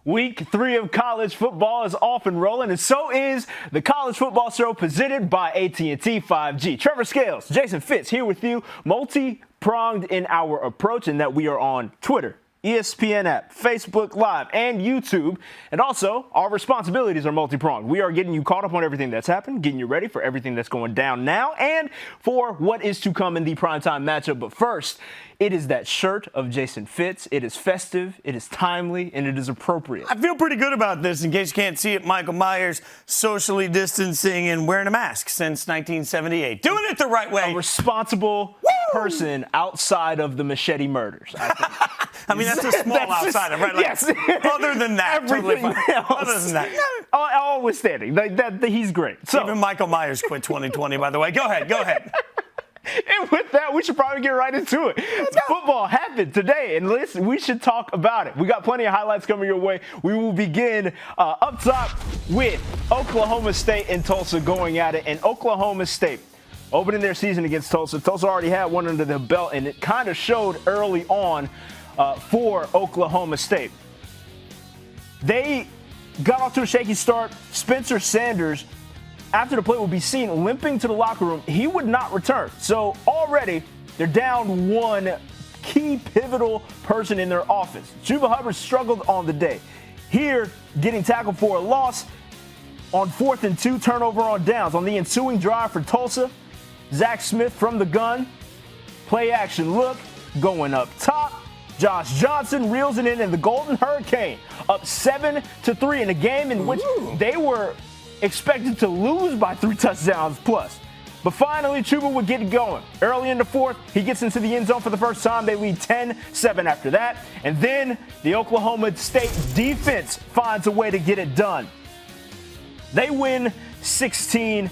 Week 3 of college football is off and rolling, and so is the College Football Show presented by AT&T 5G. Treavor Scales, Jason Fitz here with you, multi-pronged in our approach in that we are on Twitter, ESPN app, Facebook Live, and YouTube. And also, our responsibilities are multi-pronged. We are getting you caught up on everything that's happened, getting you ready for everything that's going down now, and for what is to come in the primetime matchup. But first, it is that shirt of Jason Fitz. It is festive, it is timely, and it is appropriate. I feel pretty good about this. In case you can't see it, Michael Myers socially distancing and wearing a mask since 1978. Doing it the right way. A responsible person outside of the machete murders, I think. I mean, that's a small outsider, right? Like, yes. Other than that, everything totally fine. else. Other than that, always standing. He's great. So, even Michael Myers quit 2020, by the way. Go ahead. And with that, we should probably get right into it. Football happened today, and listen, we should talk about it. We got plenty of highlights coming your way. We will begin up top with Oklahoma State and Tulsa going at it. And Oklahoma State opening their season against Tulsa. Tulsa already had one under the belt, and it kind of showed early on for Oklahoma State. They got off to a shaky start. Spencer Sanders, after the play will be seen limping to the locker room, he would not return. So already they're down one key pivotal person in their offense. Chuba Hubbard struggled on the day. Here, getting tackled for a loss on 4th and 2, turnover on downs. On the ensuing drive for Tulsa, Zach Smith from the gun, play action look, going up top. Josh Johnson reels it in the Golden Hurricane, up 7-3 in a game in which they were expected to lose by 3 touchdowns plus. But finally, Chuba would get it going. Early in the fourth, he gets into the end zone for the first time. They lead 10-7 after that. And then the Oklahoma State defense finds a way to get it done. They win 16-7.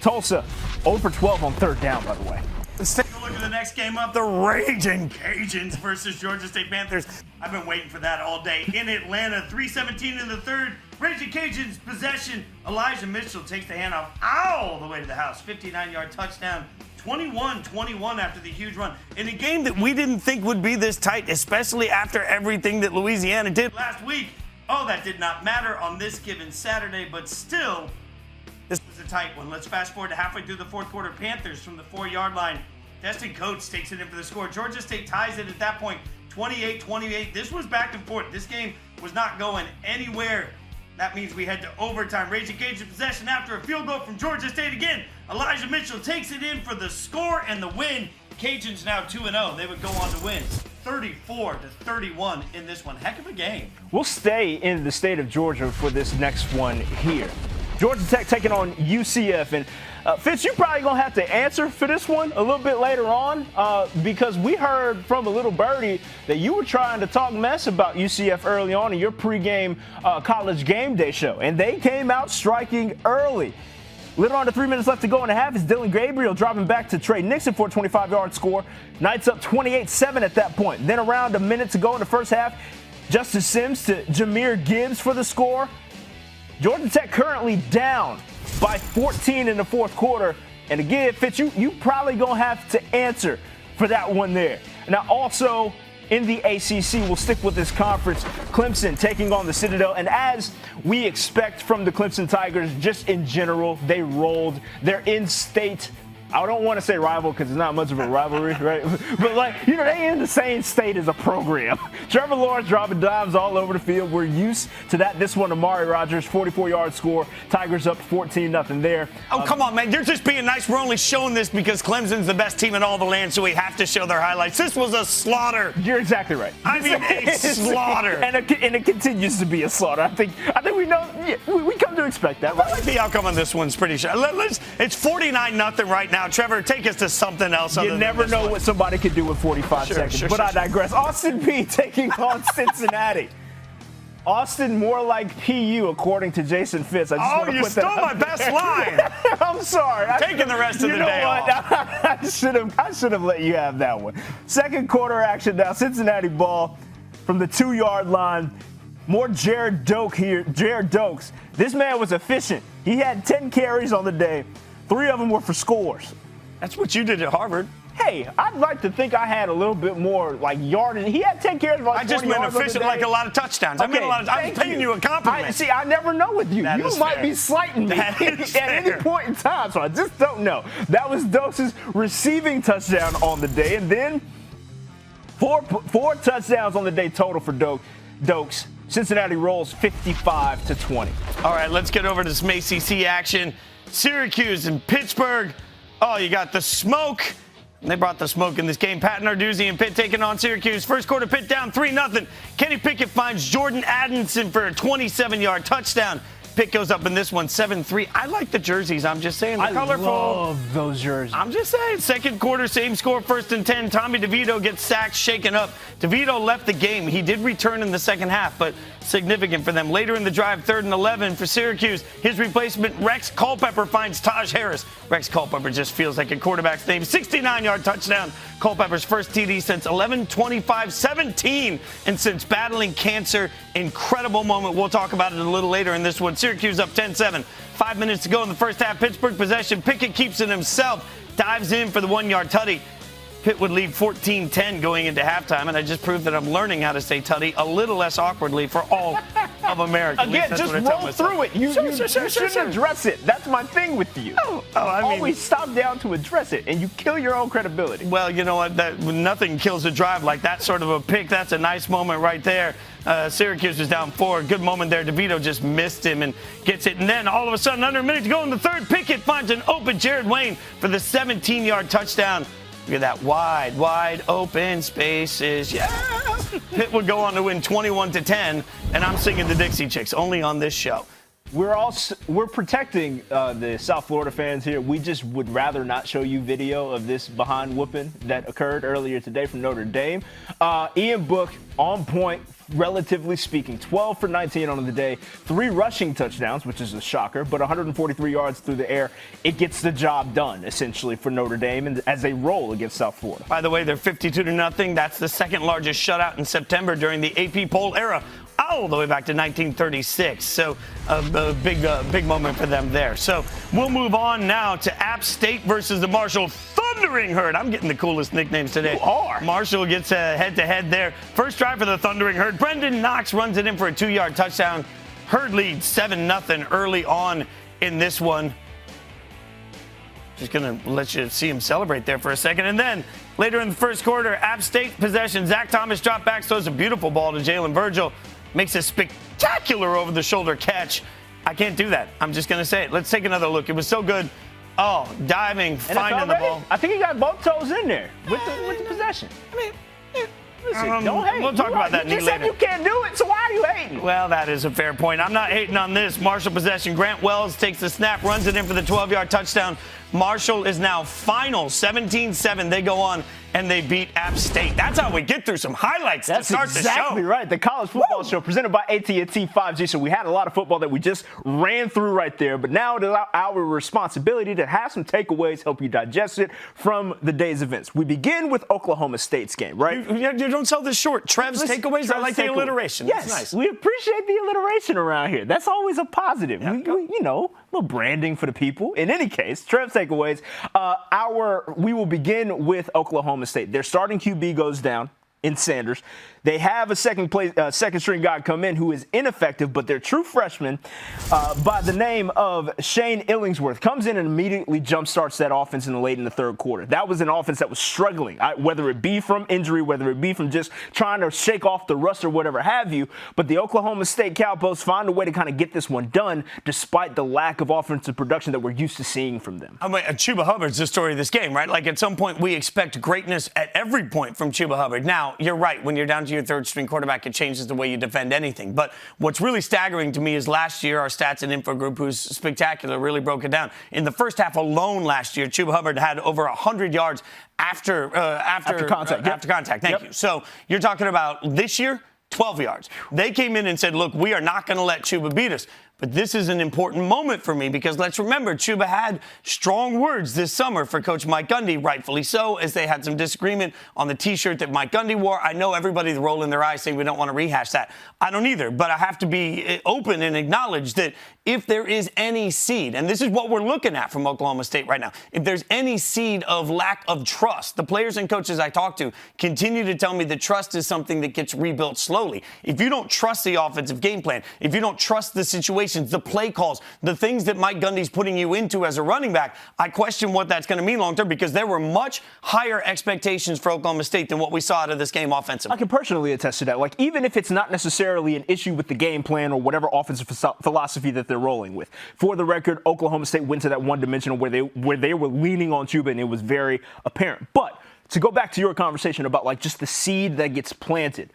Tulsa 0 for 12 on 3rd down, by the way. Let's take a look at the next game up. The Raging Cajuns versus Georgia State Panthers. I've been waiting for that all day. In Atlanta, 3:17 in the third. Raging Cajuns possession. Elijah Mitchell takes the handoff all the way to the house. 59-yard touchdown. 21-21 after the huge run. In a game that we didn't think would be this tight, especially after everything that Louisiana did last week. Oh, that did not matter on this given Saturday, but still, this was a tight one. Let's fast forward to halfway through the fourth quarter. Panthers from the 4-yard line. Destin Coates takes it in for the score. Georgia State ties it at that point, 28-28. This was back and forth. This game was not going anywhere. That means we head to overtime. Raging Cajun possession after a field goal from Georgia State again. Elijah Mitchell takes it in for the score and the win. Cajuns now 2-0. They would go on to win 34-31 in this one. Heck of a game. We'll stay in the state of Georgia for this next one here. Georgia Tech taking on UCF. And Fitz, you're probably going to have to answer for this one a little bit later on because we heard from a little birdie that you were trying to talk mess about UCF early on in your pregame college game day show. And they came out striking early. Little under 3 minutes left to go in the half is Dylan Gabriel dropping back to Trey Nixon for a 25-yard score. Knights up 28-7 at that point. Then around a minute to go in the first half, Justice Sims to Jahmyr Gibbs for the score. Georgia Tech currently down by 14 in the fourth quarter. And again, Fitz, you probably going to have to answer for that one there. Now, also in the ACC, we'll stick with this conference. Clemson taking on the Citadel. And as we expect from the Clemson Tigers, just in general, they rolled their in-state, I don't want to say rival because it's not much of a rivalry, right? But, they in the same state as a program. Trevor Lawrence dropping dimes all over the field. We're used to that. This one, Amari Rodgers, 44-yard score. Tigers up 14-0 there. Oh, come on, man. You're just being nice. We're only showing this because Clemson's the best team in all the land, so we have to show their highlights. This was a slaughter. You're exactly right. I mean, a slaughter. And it continues to be a slaughter. I think we know, we come to expect that, right? I think the outcome on this one's pretty sure. It's 49-0 right now. Trevor, take us to something else. You never know what somebody could do in 45 seconds. But I digress. Austin Peay taking on Cincinnati. Austin more like PU, according to Jason Fitz. You stole my best line. I'm sorry. Taking the rest of the day off. I should have let you have that one. Second quarter action now. Cincinnati ball from the 2-yard line. More Jared Doak here. Jared Dokes. This man was efficient. He had 10 carries on the day. 3 of them were for scores. That's what you did at Harvard. hey, I'd like to think I had a little bit more like yardage. He had 10 carries. I just meant efficient, like a lot of touchdowns. I meant a lot of. I was paying you a compliment. See, I never know with you. You might be slighting me at any point in time, so I just don't know. That was Dokes' receiving touchdown on the day, and then four touchdowns on the day total for Dokes. Cincinnati rolls 55-20. All right, let's get over to some ACC action. Syracuse and Pittsburgh. Oh, you got the smoke. And they brought the smoke in this game. Pat Narduzzi and Pitt taking on Syracuse. First quarter, Pitt down 3-0. Kenny Pickett finds Jordan Addison for a 27-yard touchdown. Pitt goes up in this one 7-3. I like the jerseys. I'm just saying. They're colorful. I love those jerseys. I'm just saying. Second quarter, same score, 1st and 10. Tommy DeVito gets sacked, shaken up. DeVito left the game. He did return in the second half, but significant for them. Later in the drive, 3rd and 11 for Syracuse. His replacement, Rex Culpepper, finds Taj Harris. Rex Culpepper just feels like a quarterback's name. 69-yard touchdown. Culpepper's first TD since 11-25-17, and since battling cancer. Incredible moment. We'll talk about it a little later in this one. Syracuse up 10-7. 5 minutes to go in the first half. Pittsburgh possession. Pickett keeps it himself. Dives in for the 1-yard tutty. Pitt would lead 14-10 going into halftime, and I just proved that I'm learning how to say tutty a little less awkwardly for all of America. Again, just roll through it. You shouldn't address it. That's my thing with you. I mean, always stop down to address it, and you kill your own credibility. Well, you know what? Nothing kills a drive like that sort of a pick. That's a nice moment right there. Syracuse was down 4. Good moment there. DeVito just missed him and gets it. And then all of a sudden, under a minute to go in the third, Pickett finds an open Jared Wayne for the 17-yard touchdown. Look at that wide open spaces. Yeah. Pitt would go on to win 21-10, and I'm singing the Dixie Chicks only on this show. We're protecting the South Florida fans here. We just would rather not show you video of this behind whooping that occurred earlier today from Notre Dame. Ian Book on point, relatively speaking, 12 for 19 on the day, 3 rushing touchdowns, which is a shocker, but 143 yards through the air. It gets the job done, essentially, for Notre Dame and as they roll against South Florida. By the way, they're 52-0. That's the second largest shutout in September during the AP poll era, all the way back to 1936. So a big moment for them there. So we'll move on now to App State versus the Marshall Thundering Herd. I'm getting the coolest nicknames today. You are. Marshall gets a head-to-head there. First drive for the Thundering Herd. Brendan Knox runs it in for a 2-yard touchdown. Herd leads 7-0 early on in this one. Just going to let you see him celebrate there for a second. And then later in the first quarter, App State possession. Zach Thomas drop back, throws a beautiful ball to Jalen Virgil. Makes a spectacular over-the-shoulder catch. I can't do that. I'm just going to say it. Let's take another look. It was so good. Oh, diving, finding the ball. I think he got both toes in there with the possession. I mean, listen, don't hate. We'll talk about that later. You said you can't do it, so why are you hating? Well, that is a fair point. I'm not hating on this. Marshall possession. Grant Wells takes the snap, runs it in for the 12-yard touchdown. Marshall is now final 17-7. They go on and they beat App State. That's how we get through some highlights to start the show. That's exactly right. The college football show presented by AT&T 5G. So we had a lot of football that we just ran through right there. But now it is our responsibility to have some takeaways, help you digest it from the day's events. We begin with Oklahoma State's game, right? You don't sell this short. Trev's takeaways. I like the alliteration. Yes, that's nice. We appreciate the alliteration around here. That's always a positive. Yeah. You know, a little branding for the people. In any case, Trev's takeaways. We will begin with Oklahoma State. Their starting QB goes down in Sanders. They have a second string guy come in who is ineffective, but their true freshman by the name of Shane Illingsworth comes in and immediately jumpstarts that offense late in the third quarter. That was an offense that was struggling, whether it be from injury, whether it be from just trying to shake off the rust or whatever have you. But the Oklahoma State Cowboys find a way to kind of get this one done despite the lack of offensive production that we're used to seeing from them. I mean, Chuba Hubbard's the story of this game, right? Like at some point we expect greatness at every point from Chuba Hubbard. Now, you're right. When you're down to your third string quarterback, it changes the way you defend anything. But what's really staggering to me is last year, our stats and info group, who's spectacular, really broke it down. In the first half alone last year, Chuba Hubbard had over 100 yards after contact. After contact. Thank you. So you're talking about this year, 12 yards. They came in and said, look, we are not going to let Chuba beat us. But this is an important moment for me because let's remember, Chuba had strong words this summer for Coach Mike Gundy, rightfully so, as they had some disagreement on the T-shirt that Mike Gundy wore. I know everybody's rolling their eyes saying we don't want to rehash that. I don't either, but I have to be open and acknowledge that if there is any seed, and this is what we're looking at from Oklahoma State right now, if there's any seed of lack of trust, the players and coaches I talk to continue to tell me that trust is something that gets rebuilt slowly. If you don't trust the offensive game plan, if you don't trust the situations, the play calls, the things that Mike Gundy's putting you into as a running back, I question what that's going to mean long term because there were much higher expectations for Oklahoma State than what we saw out of this game offensively. I can personally attest to that. Like, even if it's not necessarily an issue with the game plan or whatever offensive philosophy that they're rolling with. For the record, Oklahoma State went to that one-dimensional where they were leaning on Chuba, and it was very apparent. But to go back to your conversation about like just the seed that gets planted,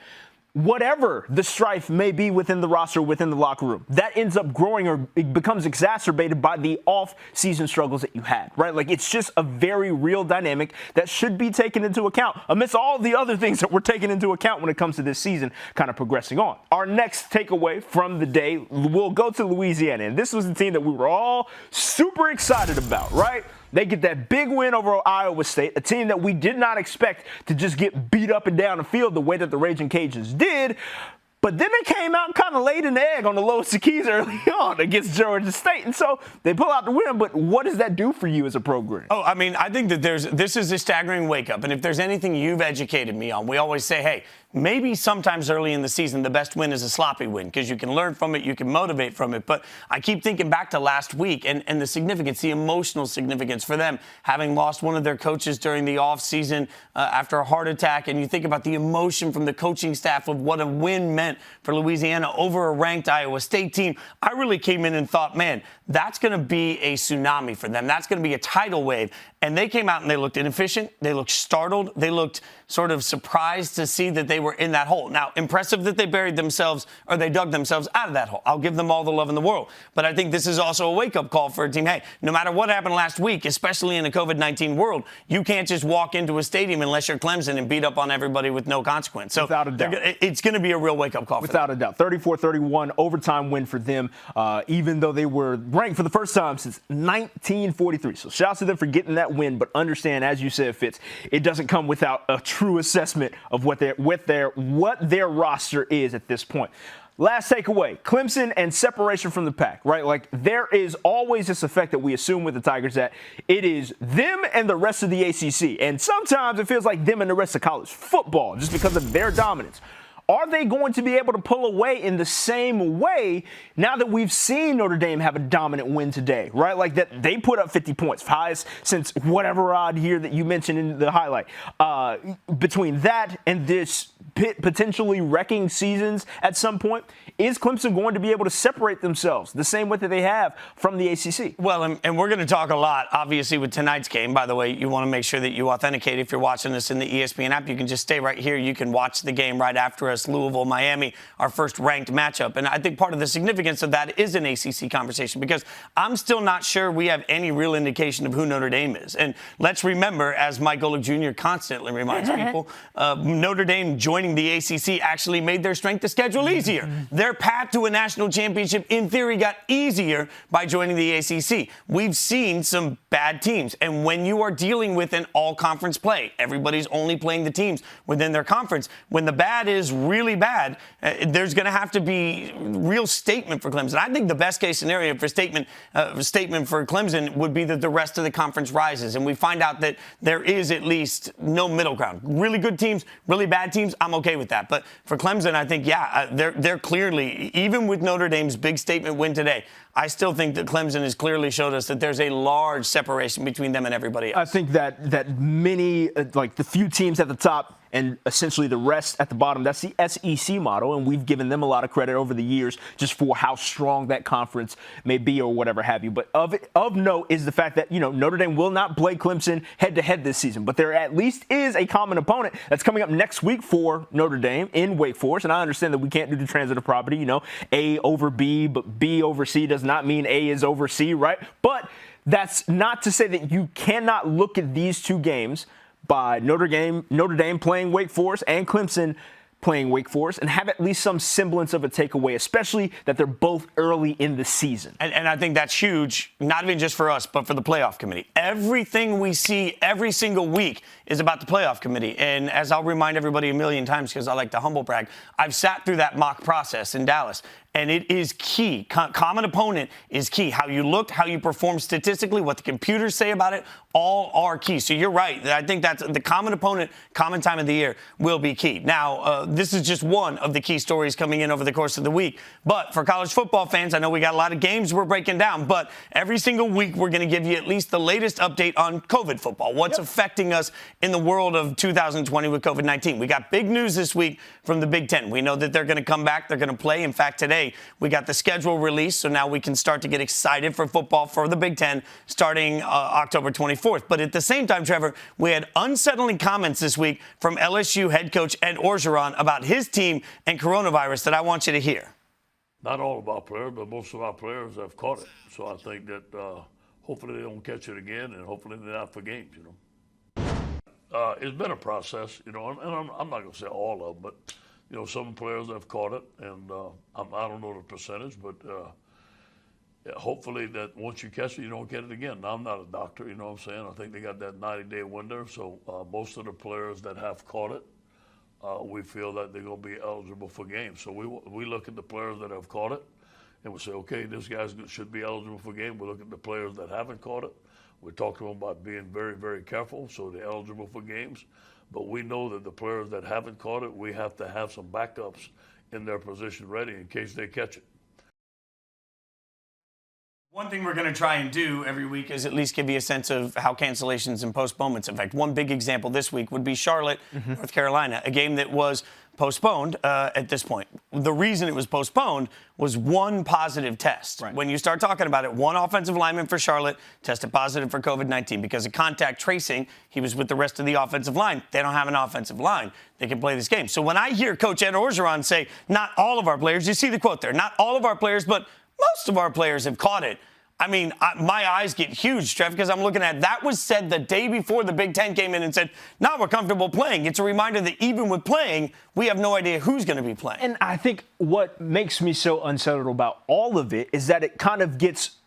whatever the strife may be within the roster, within the locker room, that ends up growing or it becomes exacerbated by the off-season struggles that you had, right? Like, it's just a very real dynamic that should be taken into account amidst all the other things that we're taking into account when it comes to this season kind of progressing on. Our next takeaway from the day, we'll go to Louisiana, and this was the team that we were all super excited about, right? They get that big win over Iowa State, a team that we did not expect to just get beat up and down the field the way that the Raging Cajuns did. But then they came out and kind of laid an egg on the lowest of keys early on against Georgia State. And so they pull out the win. But what does that do for you as a program? Oh, I mean, I think that this is a staggering wake-up. And if there's anything you've educated me on, we always say, hey, maybe sometimes early in the season, the best win is a sloppy win because you can learn from it, you can motivate from it. But I keep thinking back to last week and the significance, the emotional significance for them, having lost one of their coaches during the offseason after a heart attack. And you think about the emotion from the coaching staff of what a win meant for Louisiana over a ranked Iowa State team. I really came in and thought, man, that's going to be a tsunami for them. That's going to be a tidal wave. And they came out and they looked inefficient. They looked startled. They looked sort of surprised to see that they were in that hole. Now, impressive that they buried themselves or they dug themselves out of that hole. I'll give them all the love in the world. But I think this is also a wake-up call for a team. Hey, no matter what happened last week, especially in a COVID-19 world, you can't just walk into a stadium unless you're Clemson and beat up on everybody with no consequence. So without a doubt, it's going to be a real wake-up call for them. Without a doubt. 34-31 overtime win for them, even though they were ranked for the first time since 1943. So shout out to them for getting that win, but understand, as you said, Fitz, it doesn't come without a true assessment of what their roster is at this point. Last takeaway, Clemson and separation from the pack, right? Like, there is always this effect that we assume with the Tigers that it is them and the rest of the ACC. And sometimes it feels like them and the rest of college football just because of their dominance. Are they going to be able to pull away in the same way now that we've seen Notre Dame have a dominant win today, right? Like, that they put up 50 points, highest since whatever odd year that you mentioned in the highlight. Between that and this potentially wrecking seasons at some point, is Clemson going to be able to separate themselves the same way that they have from the ACC? Well, and we're going to talk a lot, obviously, with tonight's game. By the way, you want to make sure that you authenticate. If you're watching this in the ESPN app, you can just stay right here. You can watch the game right after us. Louisville, Miami, our first ranked matchup. And I think part of the significance of that is an ACC conversation because I'm still not sure we have any real indication of who Notre Dame is. And let's remember, as Mike Golick Jr. constantly reminds people, Notre Dame joining the ACC actually made their strength of schedule easier. Their path to a national championship, in theory, got easier by joining the ACC. We've seen some bad teams. And when you are dealing with an all-conference play, everybody's only playing the teams within their conference. When the bad is really bad, there's going to have to be real statement for Clemson. I think the best case scenario for statement for Clemson would be that the rest of the conference rises and we find out that there is at least no middle ground. Really good teams, really bad teams, I'm okay with that. But for Clemson, I think, they're clearly, even with Notre Dame's big statement win today, I still think that Clemson has clearly showed us that there's a large separation between them and everybody else. I think that many, like the few teams at the top and essentially the rest at the bottom, that's the SEC model, and we've given them a lot of credit over the years just for how strong that conference may be or whatever have you. But of note is the fact that, Notre Dame will not play Clemson head-to-head this season, but there at least is a common opponent that's coming up next week for Notre Dame in Wake Forest, and I understand that we can't do the transitive property, A over B, but B over C does not mean A is over C, right? But that's not to say that you cannot look at these two games by Notre Dame playing Wake Forest and Clemson playing Wake Forest and have at least some semblance of a takeaway, especially that they're both early in the season. And I think that's huge, not even just for us, but for the playoff committee. Everything we see every single week is about the playoff committee. And as I'll remind everybody a million times, because I like to humble brag, I've sat through that mock process in Dallas. And it is key. Common opponent is key. How you looked, how you performed statistically, what the computers say about it, all are key. So you're right. I think that's the common opponent, common time of the year will be key. Now, this is just one of the key stories coming in over the course of the week. But for college football fans, I know we got a lot of games we're breaking down, but every single week we're going to give you at least the latest update on COVID football, what's affecting us in the world of 2020 with COVID-19. We got big news this week from the Big Ten. We know that they're going to come back. They're going to play. In fact, today, we got the schedule released, so now we can start to get excited for football for the Big Ten starting October 24th. But at the same time, Trevor, we had unsettling comments this week from LSU head coach Ed Orgeron about his team and coronavirus that I want you to hear. Not all of our players, but most of our players have caught it. So I think that hopefully they don't catch it again, and hopefully they're not for games, It's been a process, and I'm not going to say all of them, but some players have caught it, and I don't know the percentage, but hopefully that once you catch it, you don't get it again. Now, I'm not a doctor, you know what I'm saying? I think they got that 90-day window, so most of the players that have caught it, we feel that they're going to be eligible for games. So we look at the players that have caught it, and we say, okay, this guy should be eligible for game. We look at the players that haven't caught it. We talk to them about being very, very careful so they're eligible for games. But we know that the players that haven't caught it, we have to have some backups in their position ready in case they catch it. One thing we're going to try and do every week is at least give you a sense of how cancellations and postponements affect. One big example this week would be Charlotte, North Carolina, a game that was postponed at this point. The reason it was postponed was one positive test. Right. When you start talking about it, one offensive lineman for Charlotte tested positive for COVID-19 because of contact tracing. He was with the rest of the offensive line. They don't have an offensive line. They can play this game. So when I hear Coach Ed Orgeron say, not all of our players, you see the quote there, not all of our players, but most of our players have caught it. I mean, my eyes get huge, Trev, because I'm looking at that was said the day before the Big Ten came in and said, now we're comfortable playing. It's a reminder that even with playing, we have no idea who's going to be playing. And I think what makes me so unsettled about all of it is that it kind of gets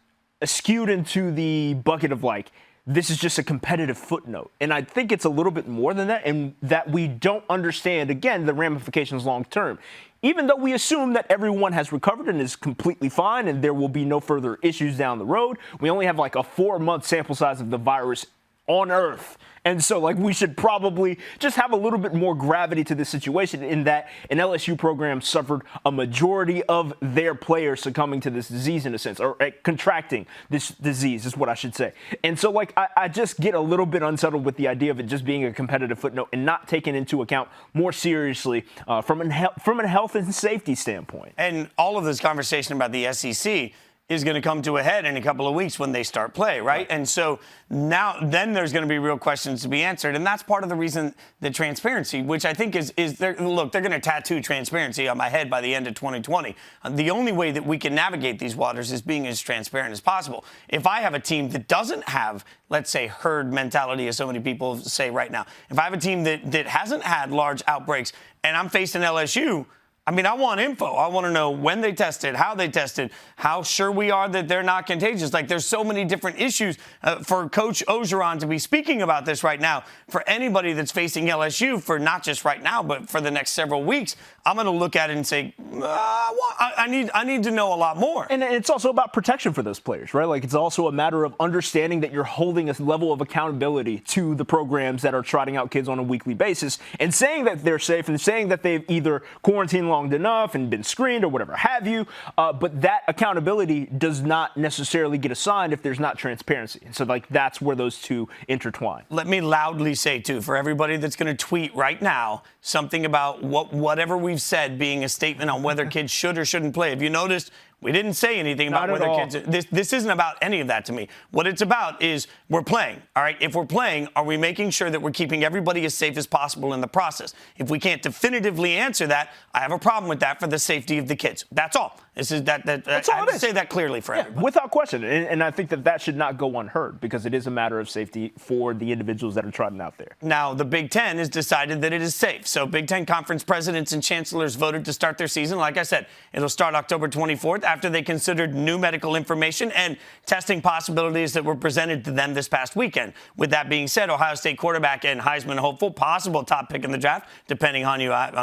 skewed into the bucket of like, this is just a competitive footnote. And I think it's a little bit more than that, and that we don't understand, again, the ramifications long term. Even though we assume that everyone has recovered and is completely fine and there will be no further issues down the road, we only have like a 4-month sample size of the virus on Earth. And so, like, we should probably just have a little bit more gravity to the situation in that an LSU program suffered a majority of their players succumbing to this disease in a sense, or contracting this disease is what I should say. And so, like, I just get a little bit unsettled with the idea of it just being a competitive footnote and not taken into account more seriously from a health and safety standpoint. And all of this conversation about the SEC is going to come to a head in a couple of weeks when they start play, right? And so then there's going to be real questions to be answered. And that's part of the reason the transparency, which I think is look, they're going to tattoo transparency on my head by the end of 2020. The only way that we can navigate these waters is being as transparent as possible. If I have a team that doesn't have, let's say, herd mentality, as so many people say right now, if I have a team that hasn't had large outbreaks and I'm facing LSU, I mean, I want info. I want to know when they tested, how sure we are that they're not contagious. Like, there's so many different issues for Coach Orgeron to be speaking about this right now. For anybody that's facing LSU, for not just right now, but for the next several weeks, I'm going to look at it and say, I need to know a lot more. And it's also about protection for those players, right? Like, it's also a matter of understanding that you're holding a level of accountability to the programs that are trotting out kids on a weekly basis and saying that they're safe and saying that they've either quarantined long enough and been screened or whatever have you. But that accountability does not necessarily get assigned if there's not transparency. And so, like, that's where those two intertwine. Let me loudly say, too, for everybody that's going to tweet right now something about whatever we've said being a statement on whether kids should or shouldn't play. Have you noticed we didn't say anything about whether kids... This isn't about any of that to me. What it's about is we're playing, all right? If we're playing, are we making sure that we're keeping everybody as safe as possible in the process? If we can't definitively answer that, I have a problem with that for the safety of the kids. That's all. This is that That's I all have it to is. say that clearly for everybody. Without question. And I think that should not go unheard because it is a matter of safety for the individuals that are trotting out there. Now, the Big Ten has decided that it is safe. So Big Ten conference presidents and chancellors voted to start their season. Like I said, it'll start October 24th after they considered new medical information and testing possibilities that were presented to them this past weekend. With that being said, Ohio State quarterback and Heisman hopeful, possible top pick in the draft, depending on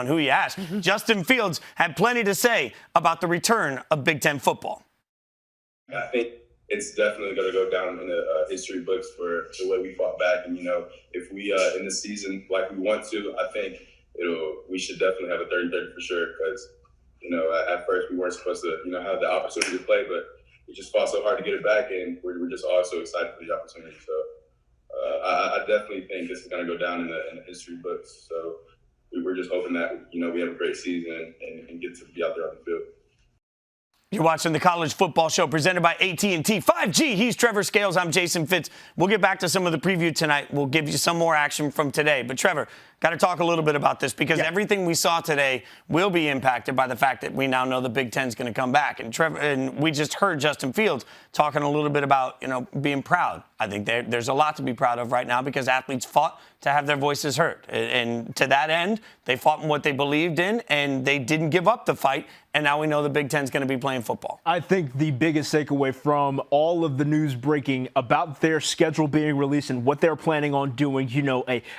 who you ask, Justin Fields had plenty to say about the return of Big Ten football. I think it's definitely going to go down in the history books for the way we fought back. And, if we in the season like we want to, I think we should definitely have a 30-30 for sure because, at first we weren't supposed to, have the opportunity to play, but we just fought so hard to get it back, and we're just all so excited for the opportunity. So I definitely think this is going to go down in the history books. So we're just hoping that, we have a great season and get to be out there on the field. You're watching the College Football Show presented by AT&T 5G. He's Treavor Scales. I'm Jason Fitz. We'll get back to some of the preview tonight. We'll give you some more action from today. But, Treavor, got to talk a little bit about this because everything we saw today will be impacted by the fact that we now know the Big Ten's going to come back. And we just heard Justin Fields talking a little bit about, being proud. I think there's a lot to be proud of right now because athletes fought to have their voices heard. And to that end, they fought in what they believed in, and they didn't give up the fight. And now we know the Big Ten's going to be playing football. I think the biggest takeaway from all of the news breaking about their schedule being released and what they're planning on doing,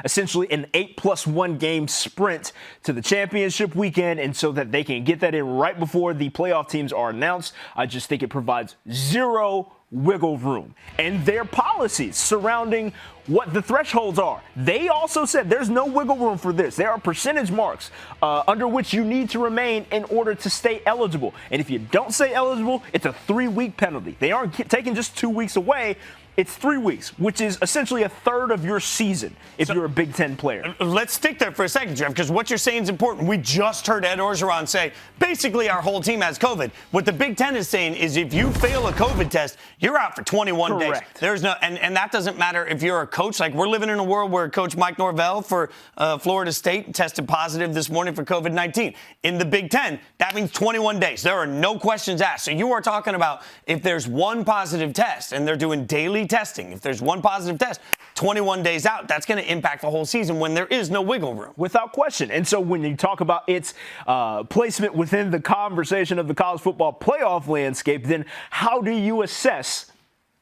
essentially an 8+1 game sprint to the championship weekend, and so that they can get that in right before the playoff teams are announced. I just think it provides zero wiggle room. And their policies surrounding what the thresholds are. They also said there's no wiggle room for this. There are percentage marks under which you need to remain in order to stay eligible. And if you don't stay eligible, it's a 3-week penalty. They aren't taking just 2 weeks away. It's 3 weeks, which is essentially a third of your season if you're a Big Ten player. Let's stick there for a second, Jeff, because what you're saying is important. We just heard Ed Orgeron say, basically our whole team has COVID. What the Big Ten is saying is if you fail a COVID test, you're out for 21 days. There's no, and that doesn't matter if you're a coach. Like, we're living in a world where Coach Mike Norvell for Florida State tested positive this morning for COVID-19. In the Big Ten, that means 21 days. There are no questions asked. So you are talking about if there's one positive test, and they're doing daily testing. If there's one positive test, 21 days out, that's going to impact the whole season when there is no wiggle room. Without question. And so when you talk about its placement within the conversation of the college football playoff landscape, then how do you assess,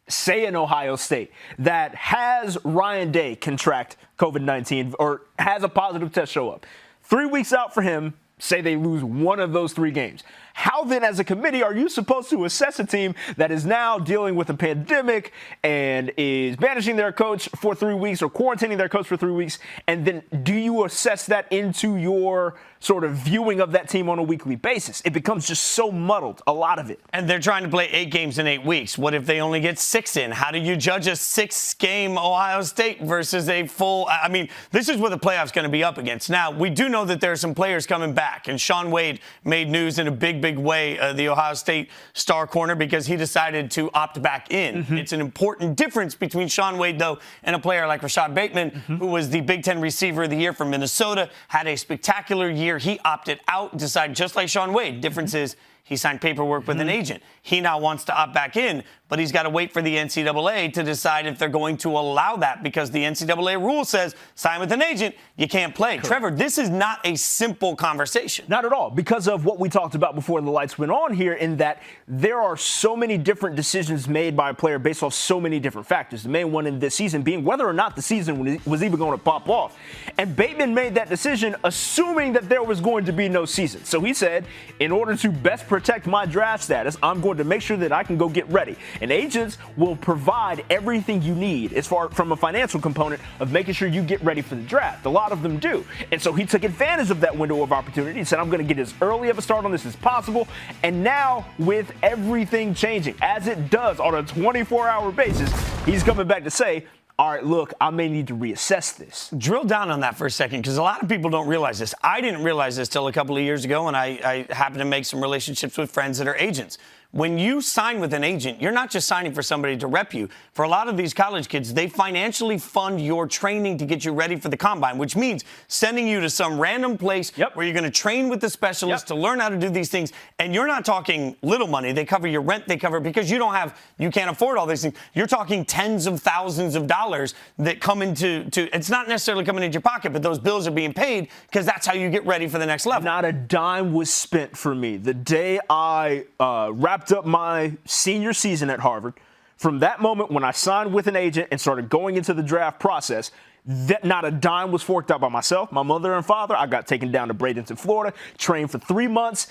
say, an Ohio State that has Ryan Day contract COVID-19 or has a positive test show up? 3 weeks out for him, say they lose one of those 3 games. How then, as a committee, are you supposed to assess a team that is now dealing with a pandemic and is banishing their coach for 3 weeks or quarantining their coach for 3 weeks? And then do you assess that into your sort of viewing of that team on a weekly basis? It becomes just so muddled, a lot of it. And they're trying to play 8 games in 8 weeks. What if they only get 6 in? How do you judge a 6-game Ohio State versus a full? I mean, this is what the playoff's going to be up against. Now, we do know that there are some players coming back, and Shaun Wade made news in a big way, the Ohio State star corner, because he decided to opt back in. It's an important difference between Shaun Wade, though, and a player like Rashad Bateman, who was the Big Ten Receiver of the Year from Minnesota, had a spectacular year. He opted out, decided just like Shaun Wade. Difference is he signed paperwork with an agent. He now wants to opt back in, but he's got to wait for the NCAA to decide if they're going to allow that, because the NCAA rule says sign with an agent, you can't play. Correct. Treavor, this is not a simple conversation. Not at all, because of what we talked about before the lights went on here, in that there are so many different decisions made by a player based off so many different factors. The main one in this season being whether or not the season was even going to pop off. And Bateman made that decision assuming that there was going to be no season. So he said, in order to best protect my draft status, I'm going to make sure that I can go get ready. And agents will provide everything you need as far from a financial component of making sure you get ready for the draft. A lot of them do. And so he took advantage of that window of opportunity and said, I'm going to get as early of a start on this as possible. And now, with everything changing, as it does on a 24-hour basis, he's coming back to say, all right, look, I may need to reassess this. Drill down on that for a second, because a lot of people don't realize this. I didn't realize this till a couple of years ago, and I happened to make some relationships with friends that are agents. when you sign with an agent, you're not just signing for somebody to rep you. For a lot of these college kids, they financially fund your training to get you ready for the combine, which means sending you to some random place where you're going to train with the specialist to learn how to do these things. And you're not talking little money. They cover your rent. They cover, because you can't afford all these things. You're talking tens of thousands of dollars that come into, it's not necessarily coming into your pocket, but those bills are being paid because that's how you get ready for the next level. Not a dime was spent for me. The day I wrapped up my senior season at Harvard, from that moment when I signed with an agent and started going into the draft process, that not a dime was forked out by myself, my mother and father. I got taken down to Bradenton, Florida, trained for 3 months.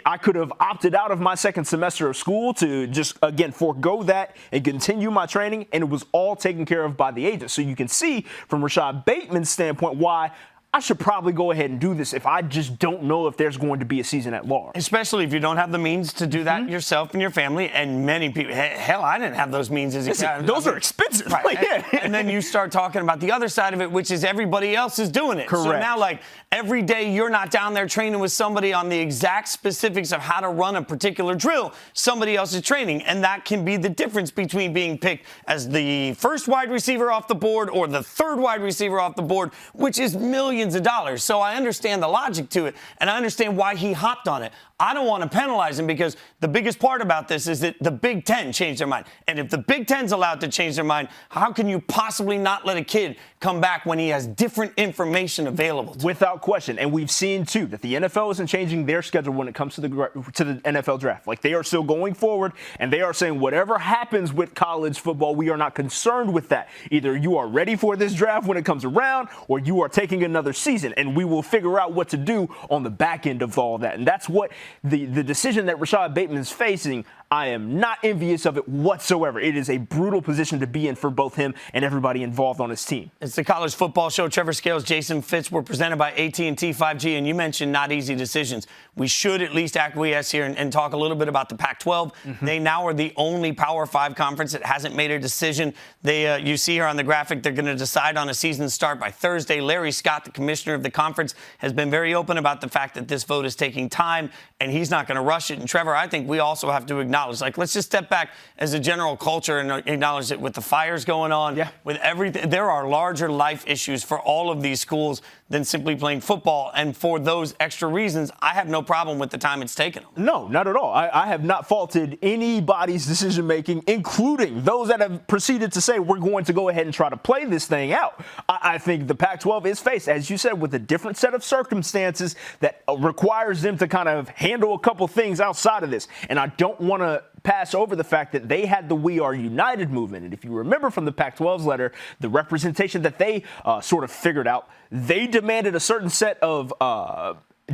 I could have opted out of my second semester of school to just, again, forego that and continue my training, and it was all taken care of by the agent. So you can see from Rashad Bateman's standpoint why I should probably go ahead and do this if I just don't know if there's going to be a season at large. Especially if you don't have the means to do that yourself and your family. And many people, hell, I didn't have those means as a kid. Those are expensive. Right. Like, and then you start talking about the other side of it, which is everybody else is doing it. Correct. So now, like, every day you're not down there training with somebody on the exact specifics of how to run a particular drill. Somebody else is training. And that can be the difference between being picked as the first wide receiver off the board or the third wide receiver off the board, which is millions of dollars. So I understand the logic to it, and I understand why he hopped on it. I don't want to penalize him because the biggest part about this is that the Big Ten changed their mind. And if the Big Ten's allowed to change their mind, how can you possibly not let a kid come back when he has different information available to him? Without question. And we've seen, too, that the NFL isn't changing their schedule when it comes to the NFL draft. Like, they are still going forward, and they are saying whatever happens with college football, we are not concerned with that. Either you are ready for this draft when it comes around, or you are taking another season, and we will figure out what to do on the back end of all that. And that's what the decision that Rashad Bateman is facing. I am not envious of it whatsoever. It is a brutal position to be in for both him and everybody involved on his team. It's the College Football Show. Trevor Scales, Jason Fitz. We're presented by AT&T 5G, and you mentioned not easy decisions. We should at least acquiesce here and talk a little bit about the Pac-12. They now are the only Power 5 conference that hasn't made a decision. You see here on the graphic, they're going to decide on a season start by Thursday. Larry Scott, the commissioner of the conference, has been very open about the fact that this vote is taking time, and he's not going to rush it. And Trevor, I think we also have to acknowledge, like, let's just step back as a general culture and acknowledge that with the fires going on, with everything, there are larger life issues for all of these schools than simply playing football. And for those extra reasons, I have no problem with the time it's taken them. No, not at all. I have not faulted anybody's decision-making, including those that have proceeded to say we're going to go ahead and try to play this thing out. I think the Pac-12 is faced, as you said, with a different set of circumstances that requires them to kind of handle a couple things outside of this. And I don't want to pass over the fact that they had the We Are United movement. And if you remember from the Pac-12's letter, the representation that they sort of figured out, they demanded a certain set of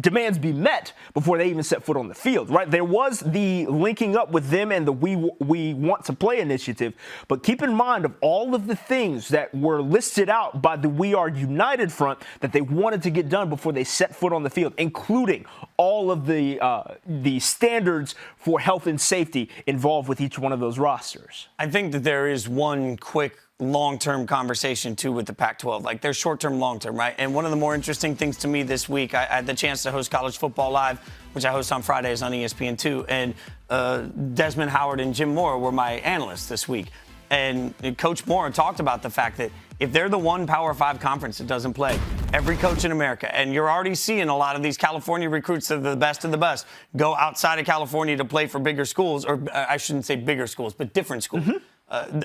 demands be met before they even set foot on the field, right? There was the linking up with them and the We Want to Play initiative, but keep in mind of all of the things that were listed out by the We Are United front that they wanted to get done before they set foot on the field, including all of the standards for health and safety involved with each one of those rosters. I think that there is one quick long-term conversation, too, with the Pac-12. Like, there's short-term, long-term, right? And one of the more interesting things to me this week, I had the chance to host College Football Live, which I host on Fridays on ESPN, too. And Desmond Howard and Jim Moore were my analysts this week. And Coach Moore talked about the fact that if they're the one Power 5 conference that doesn't play, every coach in America, and you're already seeing a lot of these California recruits that are the best of the best go outside of California to play for bigger schools, or I shouldn't say bigger schools, but different schools.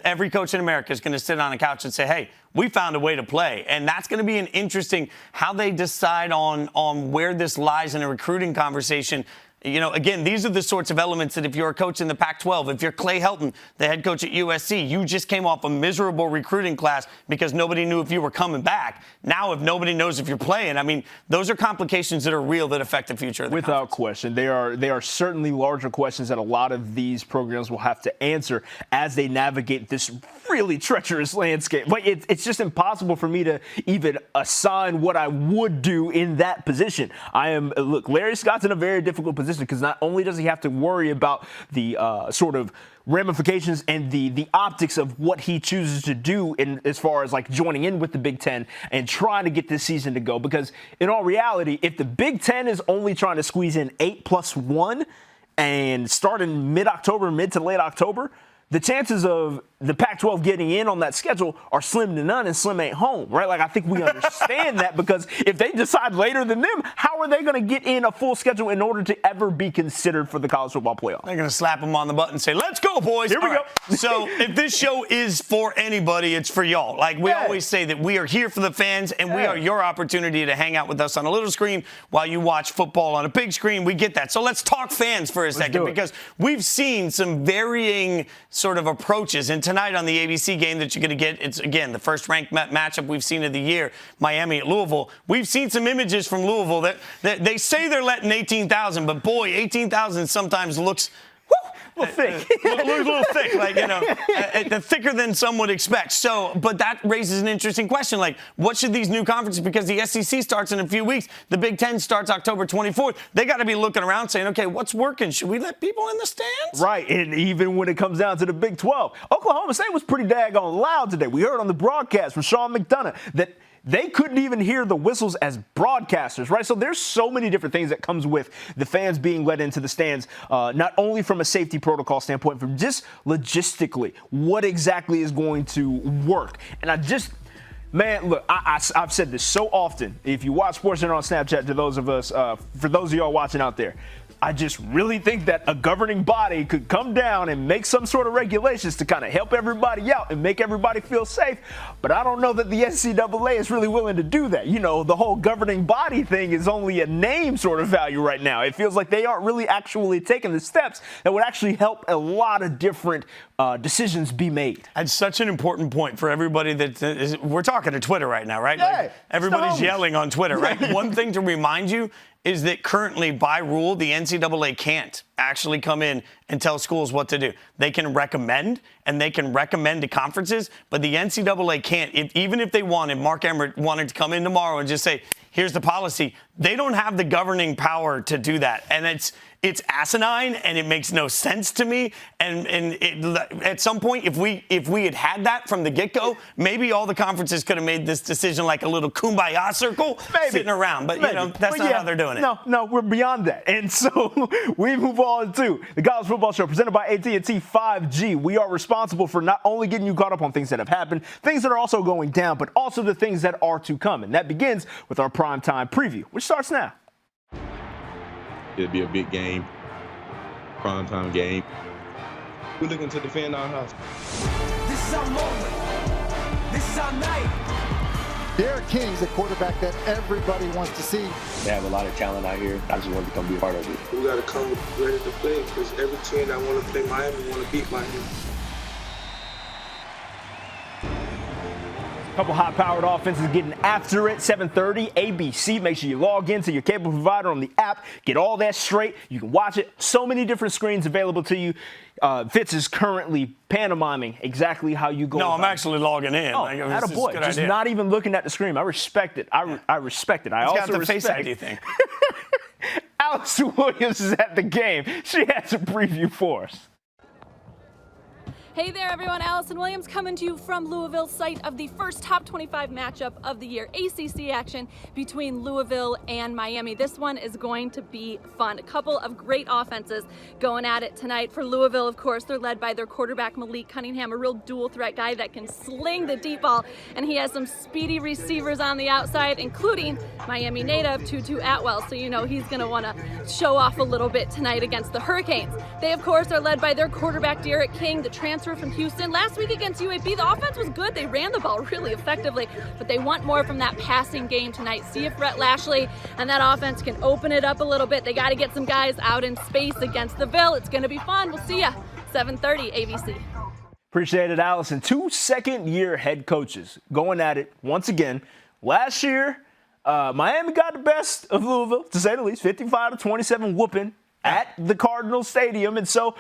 Every coach in America is going to sit on a couch and say, hey, we found a way to play. And that's going to be an interesting how they decide on where this lies in a recruiting conversation. You know, again, these are the sorts of elements that if you're a coach in the Pac-12, if you're Clay Helton, the head coach at USC, you just came off a miserable recruiting class because nobody knew if you were coming back. Now, if nobody knows if you're playing, I mean, those are complications that are real that affect the future of the Without conference. question. They are certainly larger questions that a lot of these programs will have to answer as they navigate this really treacherous landscape. Like, it's just impossible for me to even assign what I would do in that position. Look, Larry Scott's in a very difficult position because not only does he have to worry about the sort of ramifications and the optics of what he chooses to do in as far as like joining in with the Big Ten and trying to get this season to go, because in all reality, if the Big Ten is only trying to squeeze in 8+1, and starting mid-October, mid to late October, the chances of the Pac-12 getting in on that schedule are slim to none, and Slim ain't home, right? Like, I think we understand that, because if they decide later than them, how are they going to get in a full schedule in order to ever be considered for the college football playoff? They're going to slap them on the butt and say, let's go, boys. Here we go. So if this show is for anybody, it's for y'all. Like we always say, that we are here for the fans, and we are your opportunity to hang out with us on a little screen while you watch football on a big screen. We get that. So let's talk fans for a second, because we've seen some varying sort of approaches. And tonight on the ABC game that you're going to get, it's, again, the first ranked matchup we've seen of the year, Miami at Louisville. We've seen some images from Louisville that they say they're letting 18,000, but boy, 18,000 sometimes looks A little thick. a little thick, like, you know, thicker than some would expect. So, but that raises an interesting question. Like, what should these new conferences, because the SEC starts in a few weeks, the Big Ten starts October 24th, they got to be looking around saying, okay, what's working? Should we let people in the stands? Right, and even when it comes down to the Big 12, Oklahoma State was pretty daggone loud today. We heard on the broadcast from Sean McDonough that they couldn't even hear the whistles as broadcasters, right? So there's so many different things that comes with the fans being let into the stands, not only from a safety protocol standpoint, from just logistically, what exactly is going to work. And man, look, I've said this so often. If you watch SportsCenter on Snapchat, to those of us, for those of y'all watching out there, I just really think that a governing body could come down and make some sort of regulations to kind of help everybody out and make everybody feel safe. But I don't know that the NCAA is really willing to do that. You know, the whole governing body thing is only a name sort of value right now. It feels like they aren't really actually taking the steps that would actually help a lot of different decisions be made. That's such an important point for everybody that we're talking to Twitter right now, right? Yeah, like everybody's yelling on Twitter, right? One thing to remind you is that currently, by rule, the NCAA can't actually come in and tell schools what to do. They can recommend, and they can recommend to conferences, but the NCAA can't. Even if they wanted, Mark Emmert wanted to come in tomorrow and just say, here's the policy, they don't have the governing power to do that. And it's asinine, and it makes no sense to me. And at some point, if we had that from the get-go, maybe all the conferences could have made this decision like a little kumbaya circle sitting around. But, you know, that's not how they're doing it. No, we're beyond that. And so we move on to the College Football Show presented by AT&T 5G. We are responsible for not only getting you caught up on things that have happened, things that are also going down, but also the things that are to come. And that begins with our Primetime preview, which starts now. It'll be a big game, primetime game. We're looking to defend our house. This is our moment. This is our night. Derek King's the quarterback that everybody wants to see. They have a lot of talent out here. I just want to come be a part of it. We got to come ready to play, because every team that want to play Miami want to beat Miami. Couple high-powered offenses getting after it. 7:30 ABC. Make sure you log into your cable provider on the app. Get all that straight. You can watch it. So many different screens available to you. Fitz is currently pantomiming exactly how you go. No, I'm actually logging in. Oh, attaboy. Just not even looking at the screen. I respect it. I respect it. I also got the respect Face ID thing. Alex Williams is at the game. She has a preview for us. Hey there, everyone. Allison Williams coming to you from Louisville, site of the first top 25 matchup of the year. ACC action between Louisville and Miami. This one is going to be fun. A couple of great offenses going at it tonight. For Louisville, of course, they're led by their quarterback, Malik Cunningham, a real dual threat guy that can sling the deep ball. And he has some speedy receivers on the outside, including Miami native Tutu Atwell. So you know he's going to want to show off a little bit tonight against the Hurricanes. They, of course, are led by their quarterback, Derek King, the transfer from Houston. Last week against UAB, the offense was good. They ran the ball really effectively, but they want more from that passing game tonight. See if Rhett Lashley and that offense can open it up a little bit. They got to get some guys out in space against the Ville. It's going to be fun. We'll see ya. 7:30 ABC. Appreciate it, Allison. Two second-year head coaches going at it once again. Last year, Miami got the best of Louisville, to say the least, 55-27 whooping at the Cardinal Stadium. And so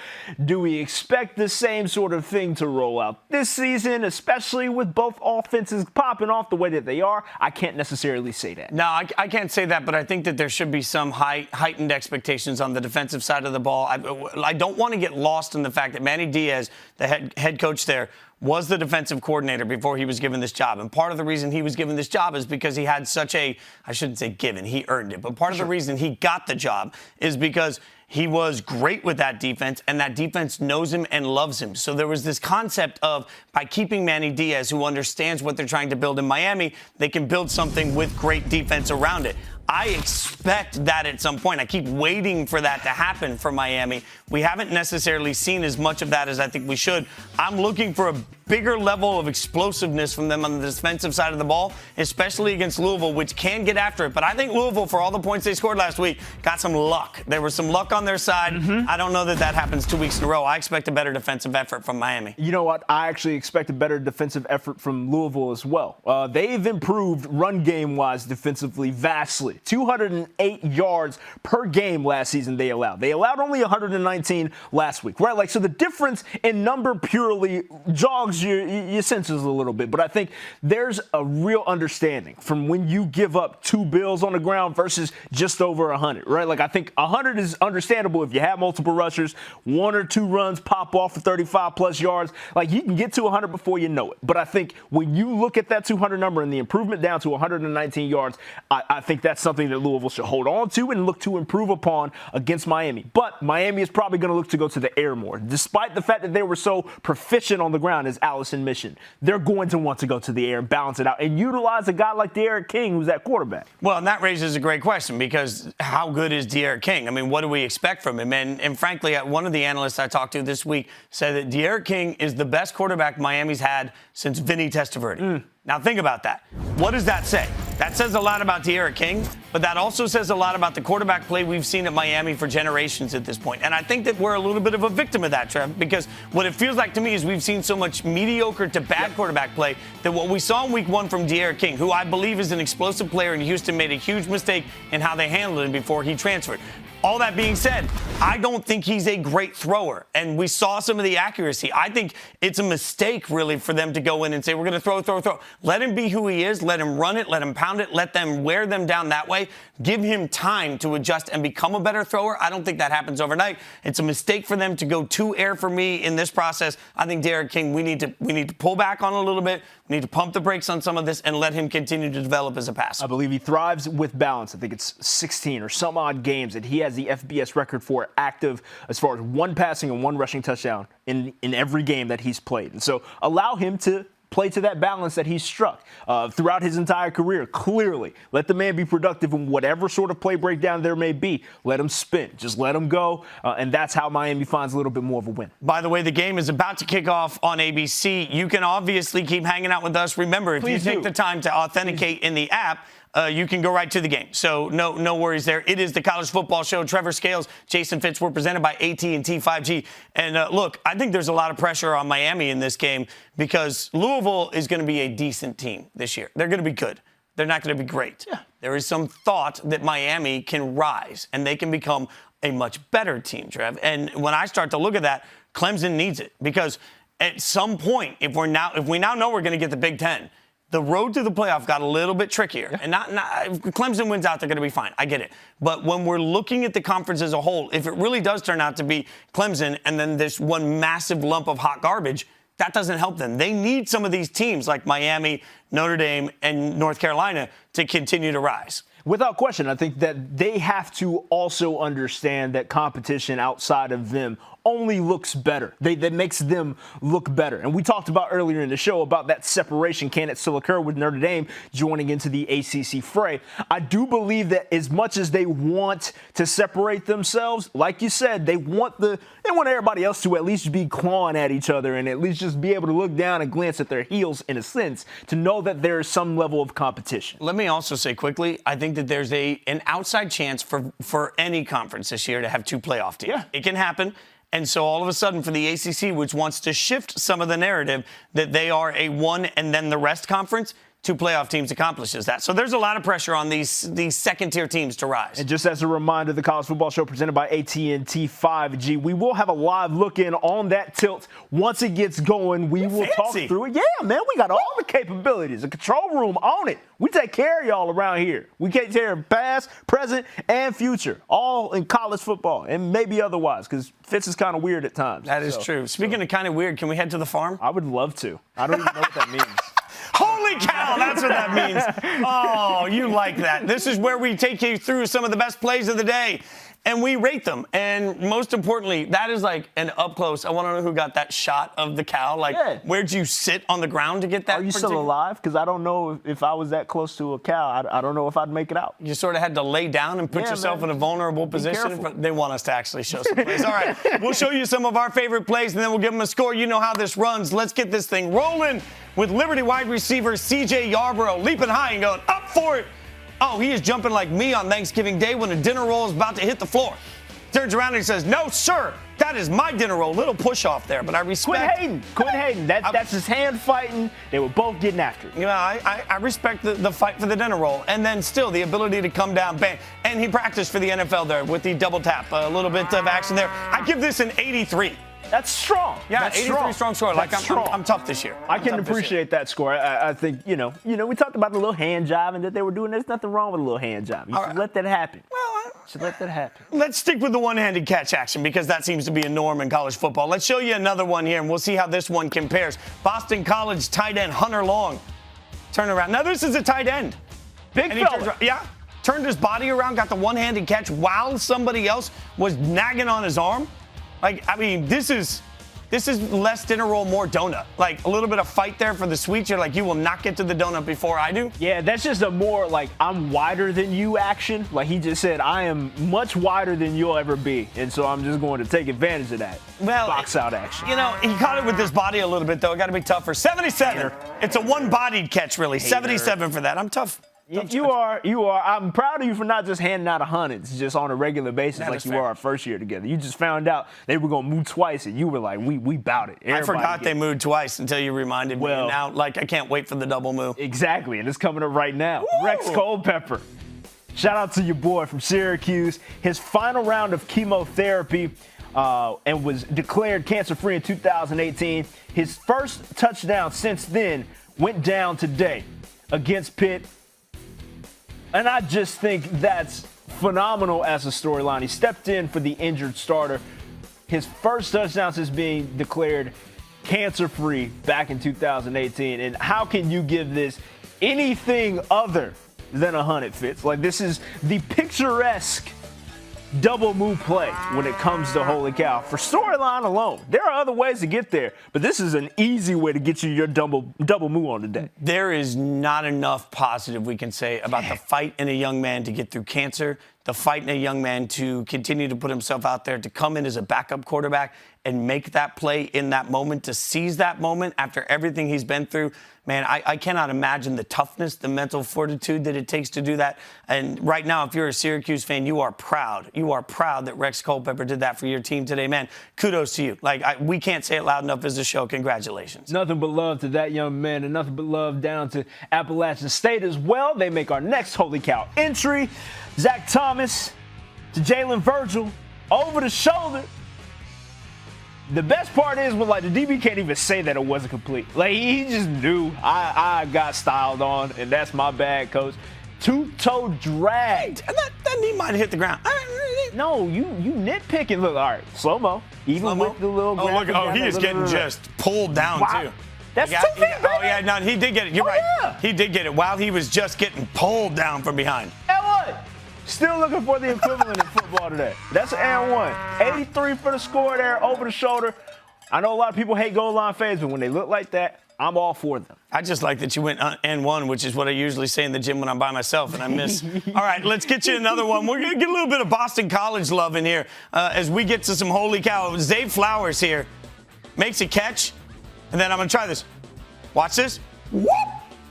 do we expect the same sort of thing to roll out this season, especially with both offenses popping off the way that they are? I can't necessarily say that. No, I can't say that, but I think that there should be some heightened expectations on the defensive side of the ball. I don't want to get lost in the fact that Manny Diaz, the head coach there, was the defensive coordinator before he was given this job. And part of the reason he was given this job is because he had such a, I shouldn't say given, he earned it. But part of the reason he got the job is because he was great with that defense, and that defense knows him and loves him. So there was this concept of, by keeping Manny Diaz, who understands what they're trying to build in Miami, they can build something with great defense around it. I expect that at some point. I keep waiting for that to happen for Miami. We haven't necessarily seen as much of that as I think we should. I'm looking for a bigger level of explosiveness from them on the defensive side of the ball, especially against Louisville, which can get after it. But I think Louisville, for all the points they scored last week, got some luck. There was some luck on their side. I don't know that that happens 2 weeks in a row. I expect a better defensive effort from Miami. You know what? I actually expect a better defensive effort from Louisville as well. They've improved run game-wise defensively vastly. 208 yards per game last season they allowed. They allowed only 119 last week, right? Like, so the difference in number purely jogs your senses a little bit. But I think there's a real understanding from when you give up 2 bills on the ground versus just over 100, right? Like, I think 100 is understandable if you have multiple rushers, 1 or 2 runs pop off for 35-plus yards. Like, you can get to 100 before you know it. But I think when you look at that 200 number and the improvement down to 119 yards, I think that's something that Louisville should hold on to and look to improve upon against Miami. But Miami is probably going to look to go to the air more. Despite the fact that they were so proficient on the ground as Allison mentioned, they're going to want to go to the air and balance it out and utilize a guy like De'Aaron King, who's at quarterback. Well, and that raises a great question, because how good is De'Aaron King? I mean, what do we expect from him? And frankly, one of the analysts I talked to this week said that De'Aaron King is the best quarterback Miami's had since Vinny Testaverde. Now, think about that. What does that say? That says a lot about De'Aaron King, but that also says a lot about the quarterback play we've seen at Miami for generations at this point. And I think that we're a little bit of a victim of that, Trev, because what it feels like to me is we've seen so much mediocre to bad quarterback play that what we saw in week 1 from De'Aaron King, who I believe is an explosive player in Houston, made a huge mistake in how they handled him before he transferred. All that being said, I don't think he's a great thrower, and we saw some of the accuracy. I think it's a mistake, really, for them to go in and say, we're going to throw. Let him be who he is. Let him run it. Let him pound it. Let them wear them down that way. Give him time to adjust and become a better thrower. I don't think that happens overnight. It's a mistake for them to go too air for me in this process. I think De'Aaron King, we need to pull back on a little bit. We need to pump the brakes on some of this and let him continue to develop as a passer. I believe he thrives with balance. I think it's 16 or some odd games that he has the FBS record for active as far as 1 passing and 1 rushing touchdown in every game that he's played. And so allow him to play to that balance that he's struck throughout his entire career. Clearly, let the man be productive in whatever sort of play breakdown there may be. Let him spin. Just let him go. And that's how Miami finds a little bit more of a win. By the way, the game is about to kick off on ABC. You can obviously keep hanging out with us. Remember, if you take the time to authenticate in the app, you can go right to the game. So no worries there. It is the College Football Show. Treavor Scales, Jason Fitz. We're presented by AT&T 5G. And look, I think there's a lot of pressure on Miami in this game because Louisville is going to be a decent team this year. They're going to be good. They're not going to be great. Yeah. There is some thought that Miami can rise and they can become a much better team, Trev. And when I start to look at that, Clemson needs it because at some point, if we now know we're going to get the Big Ten, the road to the playoff got a little bit trickier. Yeah. And not if Clemson wins out, they're going to be fine. I get it. But when we're looking at the conference as a whole, if it really does turn out to be Clemson and then this one massive lump of hot garbage, that doesn't help them. They need some of these teams like Miami, Notre Dame, and North Carolina to continue to rise. Without question, I think that they have to also understand that competition outside of them only looks better. That makes them look better. And we talked about earlier in the show about that separation. Can it still occur with Notre Dame joining into the ACC fray? I do believe that as much as they want to separate themselves, like you said, they want everybody else to at least be clawing at each other and at least just be able to look down and glance at their heels in a sense to know that there is some level of competition. Let me also say quickly, I think that there's an outside chance for any conference this year to have 2 playoff teams. Yeah. It can happen. And so all of a sudden for the ACC, which wants to shift some of the narrative that they are a 1 and then the rest conference, 2 playoff teams accomplishes that. So there's a lot of pressure on these second-tier teams to rise. And just as a reminder, the College Football Show presented by AT&T 5G. We will have a live look-in on that tilt. Once it gets going, we will talk through it. Yeah, man, we got all the capabilities. The control room on it. We take care of y'all around here. We take care of past, present, and future, all in college football and maybe otherwise because Fitz is kind of weird at times. That is true. Speaking of kind of weird, can we head to the farm? I would love to. I don't even know what that means. Holy cow, that's what that means. Oh, you like that. This is where we take you through some of the best plays of the day. and we rate them. And most importantly, that is like an up close. I want to know who got that shot of the cow. Like, where'd you sit on the ground to get that? Are you still alive? Because I don't know if I was that close to a cow. I don't know if I'd make it out. You sort of had to lay down and put yourself in a vulnerable position. They want us to actually show some plays. All right, we'll show you some of our favorite plays, and then we'll give them a score. You know how this runs. Let's get this thing rolling with Liberty wide receiver C.J. Yarborough leaping high and going up for it. Oh, he is jumping like me on Thanksgiving Day when a dinner roll is about to hit the floor. Turns around and he says, "No, sir, that is my dinner roll." Little push off there, but I respect. Quit hating. That's his hand fighting. They were both getting after it. You know, I respect the fight for the dinner roll. And then still the ability to come down, bang. And he practiced for the NFL there with the double tap. A little bit of action there. I give this an 83. That's strong. Yeah, that's 83 strong score. Like, I'm tough this year. I can appreciate that score. I think, you know, we talked about the little hand jive and that they were doing. There's nothing wrong with a little hand jive. You should let that happen. Let that happen. Let's stick with the one-handed catch action because that seems to be a norm in college football. Let's show you another one here, and we'll see how this one compares. Boston College tight end Hunter Long. Turn around. Now, this is a tight end. Big fella. Turned his body around, got the one-handed catch while somebody else was nagging on his arm. Like, I mean, this is less dinner roll, more donut. Like, a little bit of fight there for the sweets. You're like, you will not get to the donut before I do. Yeah, that's just a more, like, I'm wider than you action. Like, he just said, I am much wider than you'll ever be. And so I'm just going to take advantage of that. Well, box out action. You know, he caught it with his body a little bit, though. It got to be tougher. 77. It's a one-bodied catch, really. 77 for that. I'm tough. You are. I'm proud of you for not just handing out hundreds just on a regular basis like you were our first year together. You just found out they were going to move twice, and you were like, we bout it. I forgot they moved twice until you reminded me. And now, like, I can't wait for the double move. Exactly, and it's coming up right now. Woo! Rex Culpepper. Shout out to your boy from Syracuse. His final round of chemotherapy and was declared cancer-free in 2018. His first touchdown since then went down today against Pitt. And I just think that's phenomenal as a storyline. He stepped in for the injured starter. His first touchdown since being declared cancer-free back in 2018. And how can you give this anything other than 100, Fitz? Like, this is the picturesque double move play when it comes to holy cow. For storyline alone, there are other ways to get there, but this is an easy way to get you your double move on the day. There is not enough positive we can say about the fight in a young man to get through cancer, the fight in a young man to continue to put himself out there, to come in as a backup quarterback and make that play in that moment, to seize that moment after everything he's been through. Man, I cannot imagine the toughness, the mental fortitude that it takes to do that. And right now, if you're a Syracuse fan, you are proud. You are proud that Rex Culpepper did that for your team today. Man, kudos to you. Like, we can't say it loud enough as a show. Congratulations. Nothing but love to that young man, and nothing but love down to Appalachian State as well. They make our next holy cow entry. Zach Thomas to Jalen Virgil over the shoulder. The best part is when, like, the DB can't even say that it wasn't complete. Like, he just knew I got styled on, and that's my bad, coach. Two-toe dragged. And that knee might have hit the ground. No, you nitpicking. Look, all right, slow-mo. Even with the little he is getting just pulled down, too. That's 2 feet, baby. Oh, yeah, no, he did get it. You're right. Yeah. He did get it while he was just getting pulled down from behind. And what? Still looking for the equivalent in football today. That's an and one. 83 for the score there, over the shoulder. I know a lot of people hate goal line fades, but when they look like that, I'm all for them. I just like that you went and one, which is what I usually say in the gym when I'm by myself, and I miss. All right, let's get you another one. We're going to get a little bit of Boston College love in here as we get to some holy cow. Zay Flowers here makes a catch, and then I'm going to try this. Watch this. Whoop!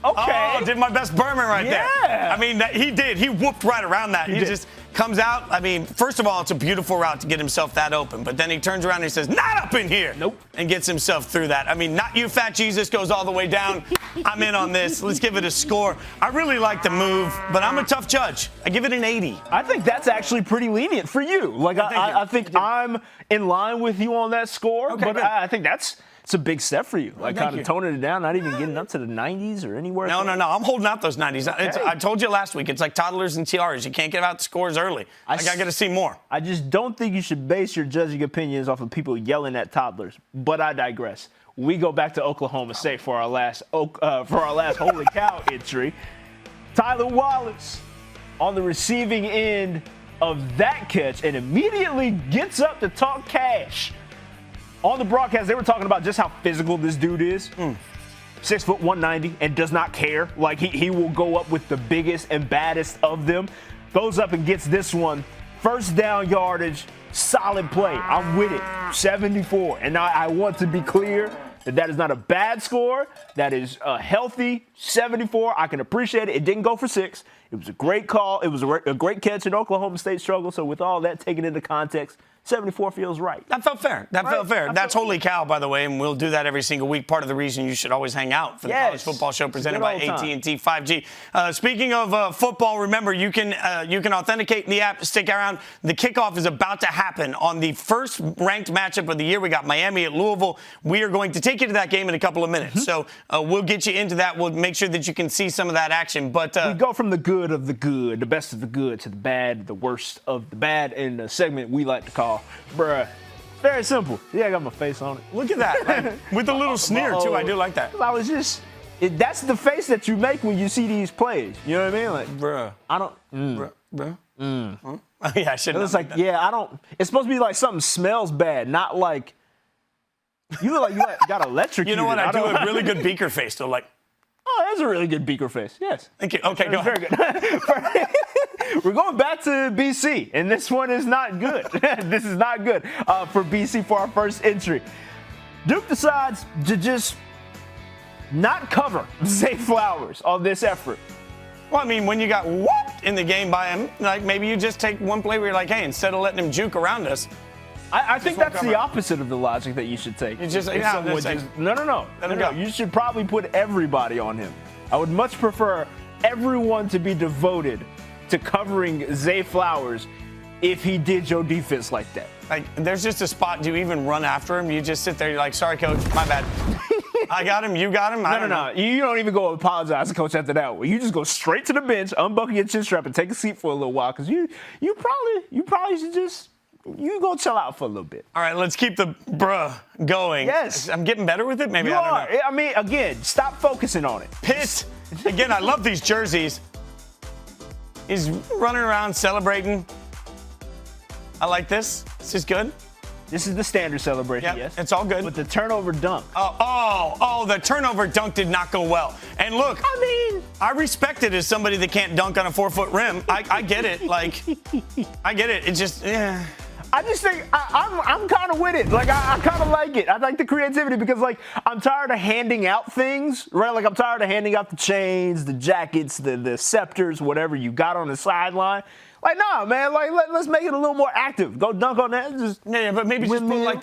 Okay. Oh, did my best Berman right there. I mean, he did. He whooped right around that. He just comes out. I mean, first of all, it's a beautiful route to get himself that open. But then he turns around and he says, not up in here. Nope. And gets himself through that. I mean, not you, Fat Jesus, goes all the way down. I'm in on this. Let's give it a score. I really like the move, but I'm a tough judge. I give it an 80. I think that's actually pretty lenient for you. Like, I think I'm in line with you on that score. Okay, but I think it's a big step for you. Like, kind of toning it down, not even getting up to the 90s or anywhere. No. I'm holding out those 90s. Okay. I told you last week, it's like toddlers and tiaras. You can't get out the scores early. I got to see more. I just don't think you should base your judging opinions off of people yelling at toddlers. But I digress. We go back to Oklahoma State for our last holy cow entry. Tyler Wallace on the receiving end of that catch and immediately gets up to talk cash. On the broadcast, they were talking about just how physical this dude is. 6 foot 190 and does not care. Like he will go up with the biggest and baddest of them. Goes up and gets this one. First down yardage, solid play. I'm with it. 74. And now I want to be clear that is not a bad score. That is a healthy 74. I can appreciate it. It didn't go for 6. It was a great call. It was a great catch in Oklahoma State struggle. So with all that taken into context, 74 feels right. That felt fair. Felt fair. That's Holy Cow, by the way, and we'll do that every single week. Part of the reason you should always hang out for the College Football Show presented by AT&T 5G. Speaking of football, remember, you can authenticate in the app. Stick around. The kickoff is about to happen on the first ranked matchup of the year. We got Miami at Louisville. We are going to take you to that game in a couple of minutes. So we'll get you into that. We'll make sure that you can see some of that action. But we go from the good of the good, the best of the good, to the bad, the worst of the bad, in a segment we like to call Bruh. Very simple. Yeah, I got my face on it. Look at that. Like, with a little sneer, too. I do like that. I was just, that's the face that you make when you see these plays. You know what I mean? Like, bruh. I don't, Bruh. Huh? Yeah, I should know. It's like, I don't, it's supposed to be like something smells bad, not like, you look like you got electrocuted. You know what? I do a really good beaker face, though. Like, oh, that's a really good beaker face. Yes. Thank you. Okay, go ahead. Very good. We're going back to BC, and this one is not good. This is not good for BC for our first entry. Duke decides to just not cover Zay Flowers on this effort. Well, I mean, when you got whooped in the game by him, like maybe you just take one play where you're like, hey, instead of letting him juke around us. I think that's the opposite of the logic that you should take. You just, no. You should probably put everybody on him. I would much prefer everyone to be devoted to covering Zay Flowers if he did your defense like that. Like, there's just a spot. Do you even run after him? You just sit there. You're like, sorry, coach, my bad. I got him. You got him. No. You don't even go apologize to coach after that one. You just go straight to the bench, unbuckle your chin strap, and take a seat for a little while because you probably should just. You go chill out for a little bit. All right, let's keep the bruh going. Yes. I'm getting better with it? Maybe you I don't know. I mean, again, stop focusing on it. Pitt. Again, I love these jerseys. He's running around celebrating. I like this. This is good. This is the standard celebration, yes. It's all good. But the turnover dunk. The turnover dunk did not go well. And look, I respect it as somebody that can't dunk on a 4-foot rim. I get it. Like, I get it. It's just, yeah. I just think I'm kind of with it. Like, I kind of like it. I like the creativity because, like, I'm tired of handing out things, right? Like, I'm tired of handing out the chains, the jackets, the scepters, whatever you got on the sideline. Like, nah, man. Like, let's make it a little more active. Go dunk on that. But maybe just put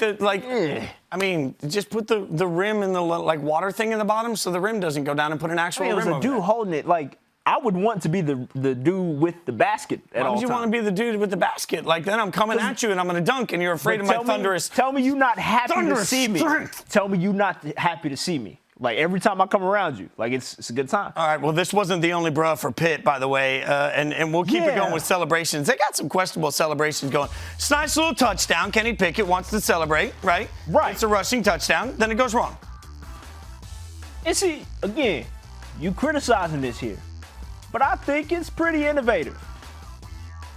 just put the rim and the water thing in the bottom so the rim doesn't go down and put an actual rim over it was a dude holding it. Like, I would want to be the dude with the basket at all times. Why would you want to be the dude with the basket? Like, then I'm coming at you and I'm going to dunk and you're afraid of my thunderous. Tell me you're not happy to see me. Tell me you're not happy to see me. Like, every time I come around you, like, it's a good time. All right, well, this wasn't the only bruh for Pitt, by the way, and we'll keep it going with celebrations. They got some questionable celebrations going. It's a nice little touchdown. Kenny Pickett wants to celebrate, right? Right. It's a rushing touchdown. Then it goes wrong. And see, again, you criticizing this here, but I think it's pretty innovative.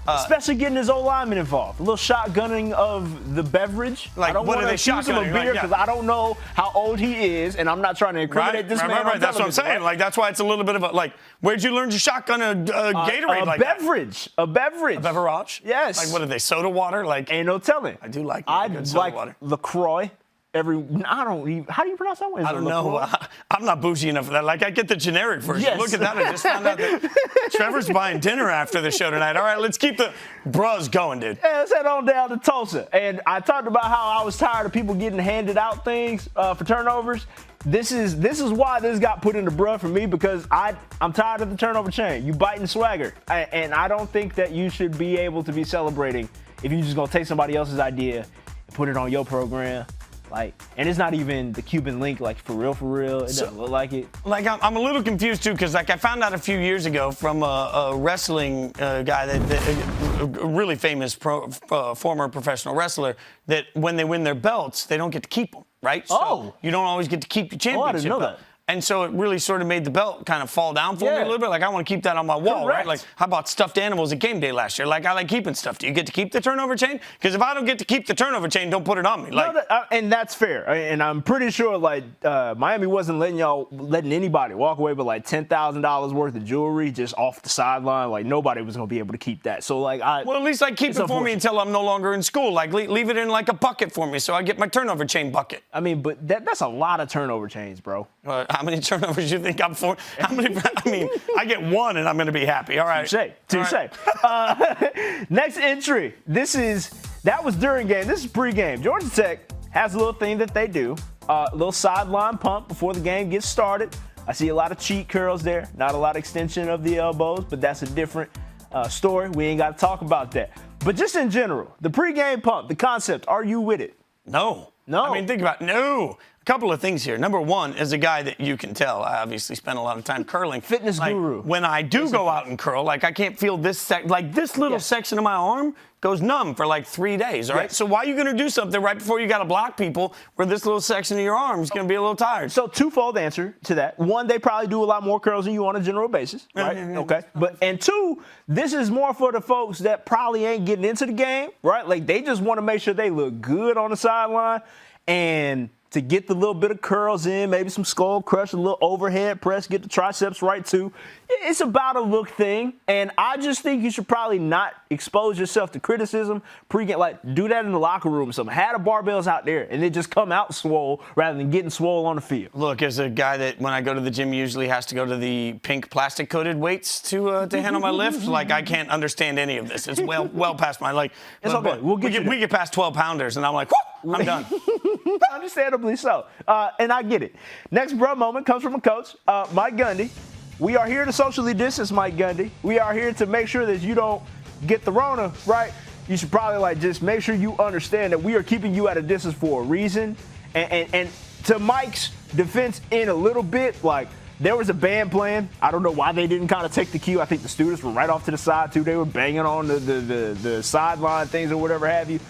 Especially getting his old lineman involved. A little shotgunning of the beverage. Like, I don't what want are to they accuse him of shotgunning? beer because I don't know how old he is, and I'm not trying to incriminate this man. Right. That's what I'm saying. Like, that's why it's a little bit of a, like, where'd you learn to shotgun a Gatorade like beverage. that? A beverage. A beverage? Yes. Like, what are they, soda water? Like, ain't no telling. I do like I'd like water. LaCroix. How do you pronounce that one? I don't know. I'm not bougie enough for that. Like, I get the generic version. Yes. Look at that. I just found out that Trevor's buying dinner after the show tonight. All right, let's keep the bros going, dude. Yeah, let's head on down to Tulsa. And I talked about how I was tired of people getting handed out things for turnovers. This is why this got put in the bruh for me, because I'm tired of the turnover chain. You biting swagger. And I don't think that you should be able to be celebrating if you're just going to take somebody else's idea and put it on your program. Like, and it's not even the Cuban link, like, for real. It doesn't look like it. Like, I'm a little confused, too, because, like, I found out a few years ago from a wrestling guy, a really famous former professional wrestler, that when they win their belts, they don't get to keep them, right? So you don't always get to keep your championship. I didn't know that. And so it really sort of made the belt kind of fall down for me a little bit. Like, I want to keep that on my wall, right? Like, how about stuffed animals at game day last year? Like, I like keeping stuff. Do you get to keep the turnover chain? Because if I don't get to keep the turnover chain, don't put it on me. Like, and that's fair. And I'm pretty sure, like, Miami wasn't letting anybody walk away with, like, $10,000 worth of jewelry just off the sideline. Like, nobody was going to be able to keep that. So, like, well, at least, like, keep it for me until I'm no longer in school. Like, leave it in, like, a bucket for me so I get my turnover chain bucket. I mean, but that's a lot of turnover chains, bro. How many turnovers do you think I'm for? How many? I mean, I get one and I'm going to be happy. All right. Touche. Next entry. That was during game. This is pregame. Georgia Tech has a little thing that they do. A little sideline pump before the game gets started. I see a lot of cheek curls there. Not a lot of extension of the elbows, but that's a different story. We ain't got to talk about that. But just in general, the pregame pump, the concept, are you with it? No. I mean, think about it. No. A couple of things here. Number one, as a guy that you can tell, I obviously spent a lot of time curling. Fitness guru. When I do go out and curl, like, I can't feel this this little section of my arm goes numb for like 3 days, all right? So why are you going to do something right before you got to block people where this little section of your arm is going to be a little tired? So twofold answer to that. One, they probably do a lot more curls than you on a general basis, right? Okay. And two, this is more for the folks that probably ain't getting into the game, right? Like, they just want to make sure they look good on the sideline and to get the little bit of curls in, maybe some skull crush, a little overhead press, get the triceps right too. It's about a look thing, and I just think you should probably not expose yourself to criticism pre-game. Like, do that in the locker room or something. Have the barbells out there, and then just come out swole rather than getting swole on the field. Look, as a guy that when I go to the gym usually has to go to the pink plastic-coated weights to handle my lift, like, I can't understand any of this. It's well past my, like, it's okay. We get past 12-pounders, and I'm like, whoo, I'm done. Understandably so. And I get it. Next bro moment comes from a coach, Mike Gundy. We are here to socially distance, Mike Gundy. We are here to make sure that you don't get the Rona, right? You should probably, like, just make sure you understand that we are keeping you at a distance for a reason. And to Mike's defense in a little bit, like, there was a band playing. I don't know why they didn't kind of take the cue. I think the students were right off to the side, too. They were banging on the sideline things or whatever have you.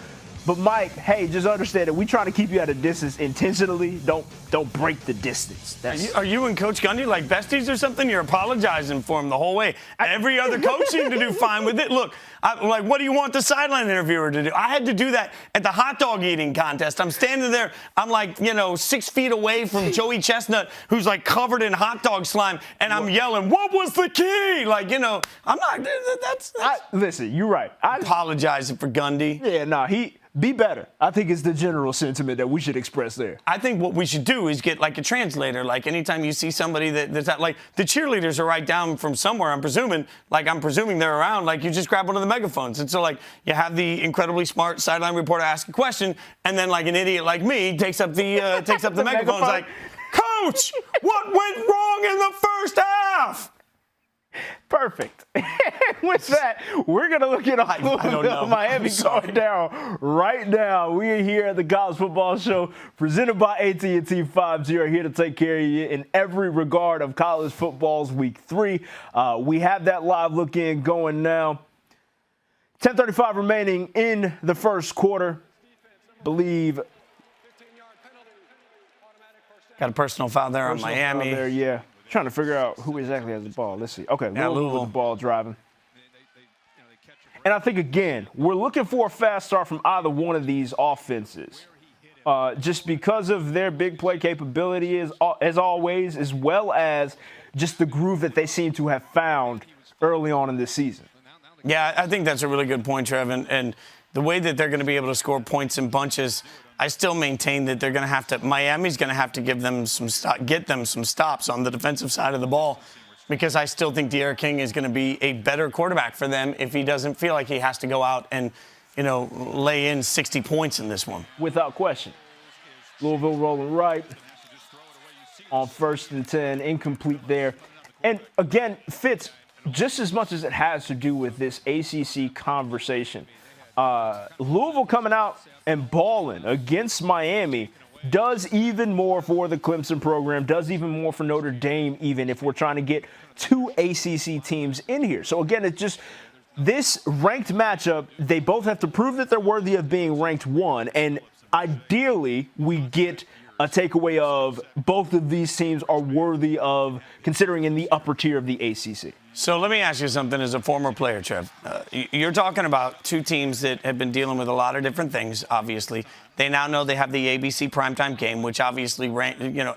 But, Mike, hey, just understand that we're trying to keep you at a distance intentionally. Don't break the distance. Are you and Coach Gundy like besties or something? You're apologizing for him the whole way. Every other coach seemed to do fine with it. Look, what do you want the sideline interviewer to do? I had to do that at the hot dog eating contest. I'm standing there. I'm like, 6 feet away from Joey Chestnut, who's like covered in hot dog slime, and I'm yelling, "What was the key?" Like, I'm not. Listen, you're right. I apologizing for Gundy. Yeah, be better. I think it's the general sentiment that we should express there. I think what we should do is get like a translator. Like anytime you see somebody that's like the cheerleaders are right down from somewhere, I'm presuming they're around, like you just grab one of the megaphones. And so like you have the incredibly smart sideline reporter ask a question, and then like an idiot like me takes up the megaphone. It's like, "Coach, what went wrong in the first half?" Perfect. With that, we're going to look at Miami going down right now. We are here at the College Football Show presented by AT&T 5G. Are here to take care of you in every regard of college football's week 3. We have that live look in going now. 10:35 remaining in the first quarter. Believe. Got a personal foul there on Miami. There, yeah. Trying to figure out who exactly has the ball. Let's see. Okay, Louisville with the ball driving. And I think, again, we're looking for a fast start from either one of these offenses. Just because of their big play capability, as always, as well as just the groove that they seem to have found early on in this season. Yeah, I think that's a really good point, Trev. And the way that they're going to be able to score points in bunches, I still maintain that they're going to have to. Miami's going to have to get them some stops on the defensive side of the ball, because I still think De'Aaron King is going to be a better quarterback for them if he doesn't feel like he has to go out and, lay in 60 points in this one. Without question. Louisville rolling right on 1st and 10, incomplete there. And again, Fitz, just as much as it has to do with this ACC conversation, Louisville coming out and balling against Miami does even more for the Clemson program, does even more for Notre Dame, even if we're trying to get 2 ACC teams in here. So again, it's just this ranked matchup. They both have to prove that they're worthy of being ranked 1, and ideally we get a takeaway of both of these teams are worthy of considering in the upper tier of the ACC? So let me ask you something as a former player, Trev. You're talking about two teams that have been dealing with a lot of different things, obviously. They now know they have the ABC Primetime game, which obviously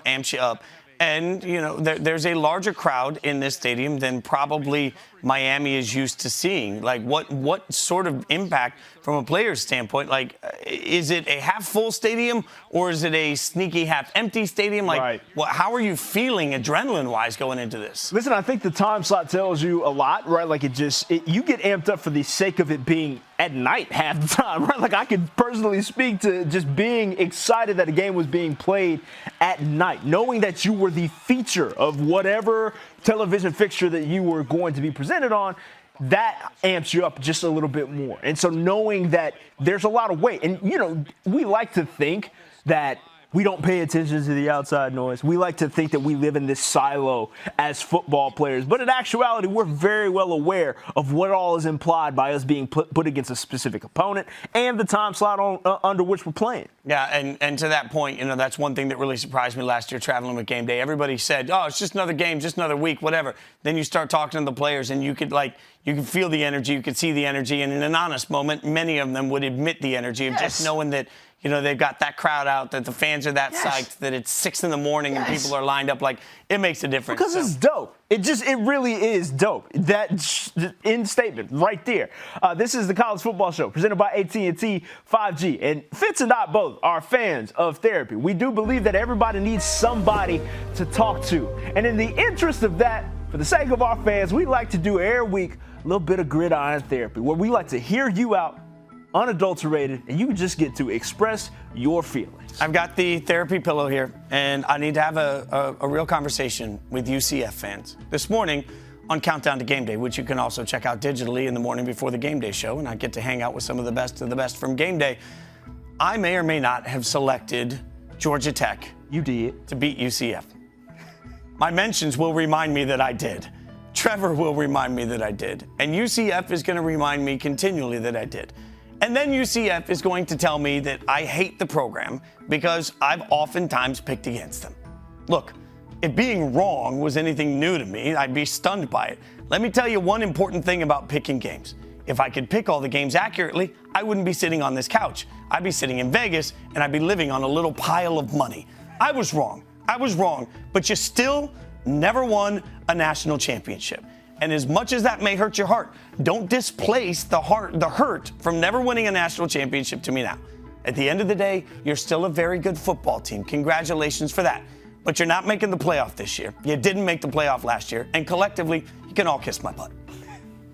amps you up. And, there's a larger crowd in this stadium than probably Miami is used to seeing. Like, what sort of impact from a player's standpoint? Like, is it a half-full stadium or is it a sneaky half-empty stadium? Like, right. How are you feeling adrenaline-wise going into this? Listen, I think the time slot tells you a lot, right? Like, you get amped up for the sake of it being at night half the time, right? Like, I could personally speak to just being excited that a game was being played at night, knowing that you were the feature of whatever television fixture that you were going to be presented on. That amps you up just a little bit more. And so knowing that there's a lot of weight, and, we like to think that we don't pay attention to the outside noise. We like to think that we live in this silo as football players. But in actuality, we're very well aware of what all is implied by us being put against a specific opponent and the time slot under which we're playing. Yeah, and to that point, that's one thing that really surprised me last year traveling with Game Day. Everybody said, oh, it's just another game, just another week, whatever. Then you start talking to the players, and you could feel the energy, you could see the energy, and in an honest moment, many of them would admit the energy of just knowing that they've got that crowd out, that the fans are that psyched, that it's 6 a.m. and people are lined up. Like, it makes a difference. Because it's dope. It really is dope. That end statement right there. This is the College Football Show presented by AT&T 5G. And Fitz and I both are fans of therapy. We do believe that everybody needs somebody to talk to. And in the interest of that, for the sake of our fans, we like to do every week a little bit of gridiron therapy, where we like to hear you out, unadulterated, and you just get to express your feelings. I've got the therapy pillow here, and I need to have a real conversation with UCF fans. This morning on Countdown to Game Day, which you can also check out digitally in the morning before the Game Day show, and I get to hang out with some of the best from Game Day, I may or may not have selected Georgia Tech. You did. To beat UCF. My mentions will remind me that I did. Treavor will remind me that I did. And UCF is going to remind me continually that I did. And then UCF is going to tell me that I hate the program because I've oftentimes picked against them. Look, if being wrong was anything new to me, I'd be stunned by it. Let me tell you one important thing about picking games. If I could pick all the games accurately, I wouldn't be sitting on this couch. I'd be sitting in Vegas, and I'd be living on a little pile of money. I was wrong, but you still never won a national championship. And as much as that may hurt your heart, don't displace the hurt from never winning a national championship to me now. At the end of the day, you're still a very good football team. Congratulations for that. But you're not making the playoff this year. You didn't make the playoff last year. And collectively, you can all kiss my butt.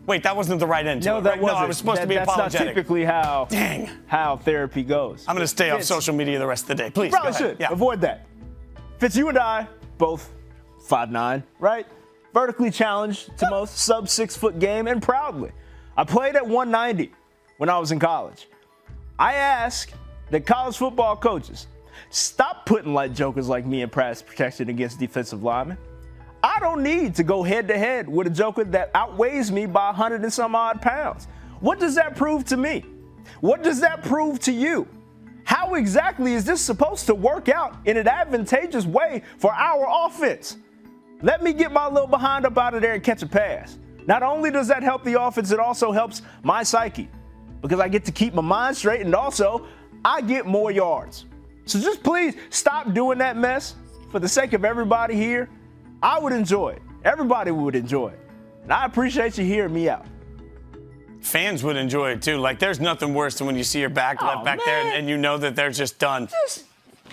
Wait, that wasn't the right end to it, right? No, I was supposed to be apologetic. That's not typically how therapy goes. I'm going to stay off social media the rest of the day. Please, probably should. Yeah. Avoid that. Fitz, you and I, both 5'9", right? Vertically challenged to most sub-6-foot game, and proudly. I played at 190 when I was in college. I ask that college football coaches stop putting light jokers like me in pass protection against defensive linemen. I don't need to go head-to-head with a joker that outweighs me by 100 and some odd pounds. What does that prove to me? What does that prove to you? How exactly is this supposed to work out in an advantageous way for our offense? Let me get my little behind up out of there and catch a pass. Not only does that help the offense, it also helps my psyche because I get to keep my mind straight, and also I get more yards. So just please stop doing that mess for the sake of everybody here. I would enjoy it. Everybody would enjoy it. And I appreciate you hearing me out. Fans would enjoy it too. Like, there's nothing worse than when you see your back left back there and you know that they're just done.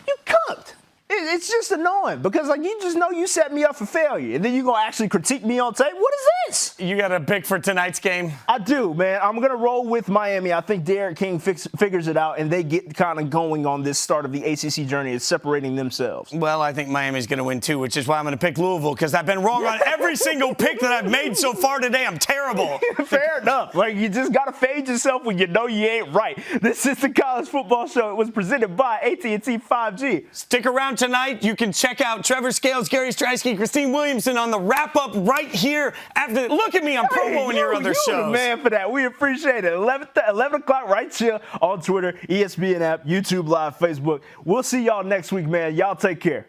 You cooked. It's just annoying because, you just know you set me up for failure, and then you're going to actually critique me on tape. What is this? You got a pick for tonight's game? I do, man. I'm going to roll with Miami. I think Derek King figures it out, and they get kind of going on this start of the ACC journey. It's separating themselves. Well, I think Miami's going to win, too, which is why I'm going to pick Louisville, because I've been wrong on every single pick that I've made so far today. I'm terrible. Fair enough. You just got to fade yourself when you know you ain't right. This is the College Football Show. It was presented by AT&T 5G. Stick around tonight. You can check out Trevor Scales, Gary Streisky, Christine Williamson on the wrap-up right here. After, look at me, I'm promoting your other shows. You're the man for that. We appreciate it. 11 o'clock right here on Twitter, ESPN app, YouTube Live, Facebook. We'll see y'all next week, man. Y'all take care.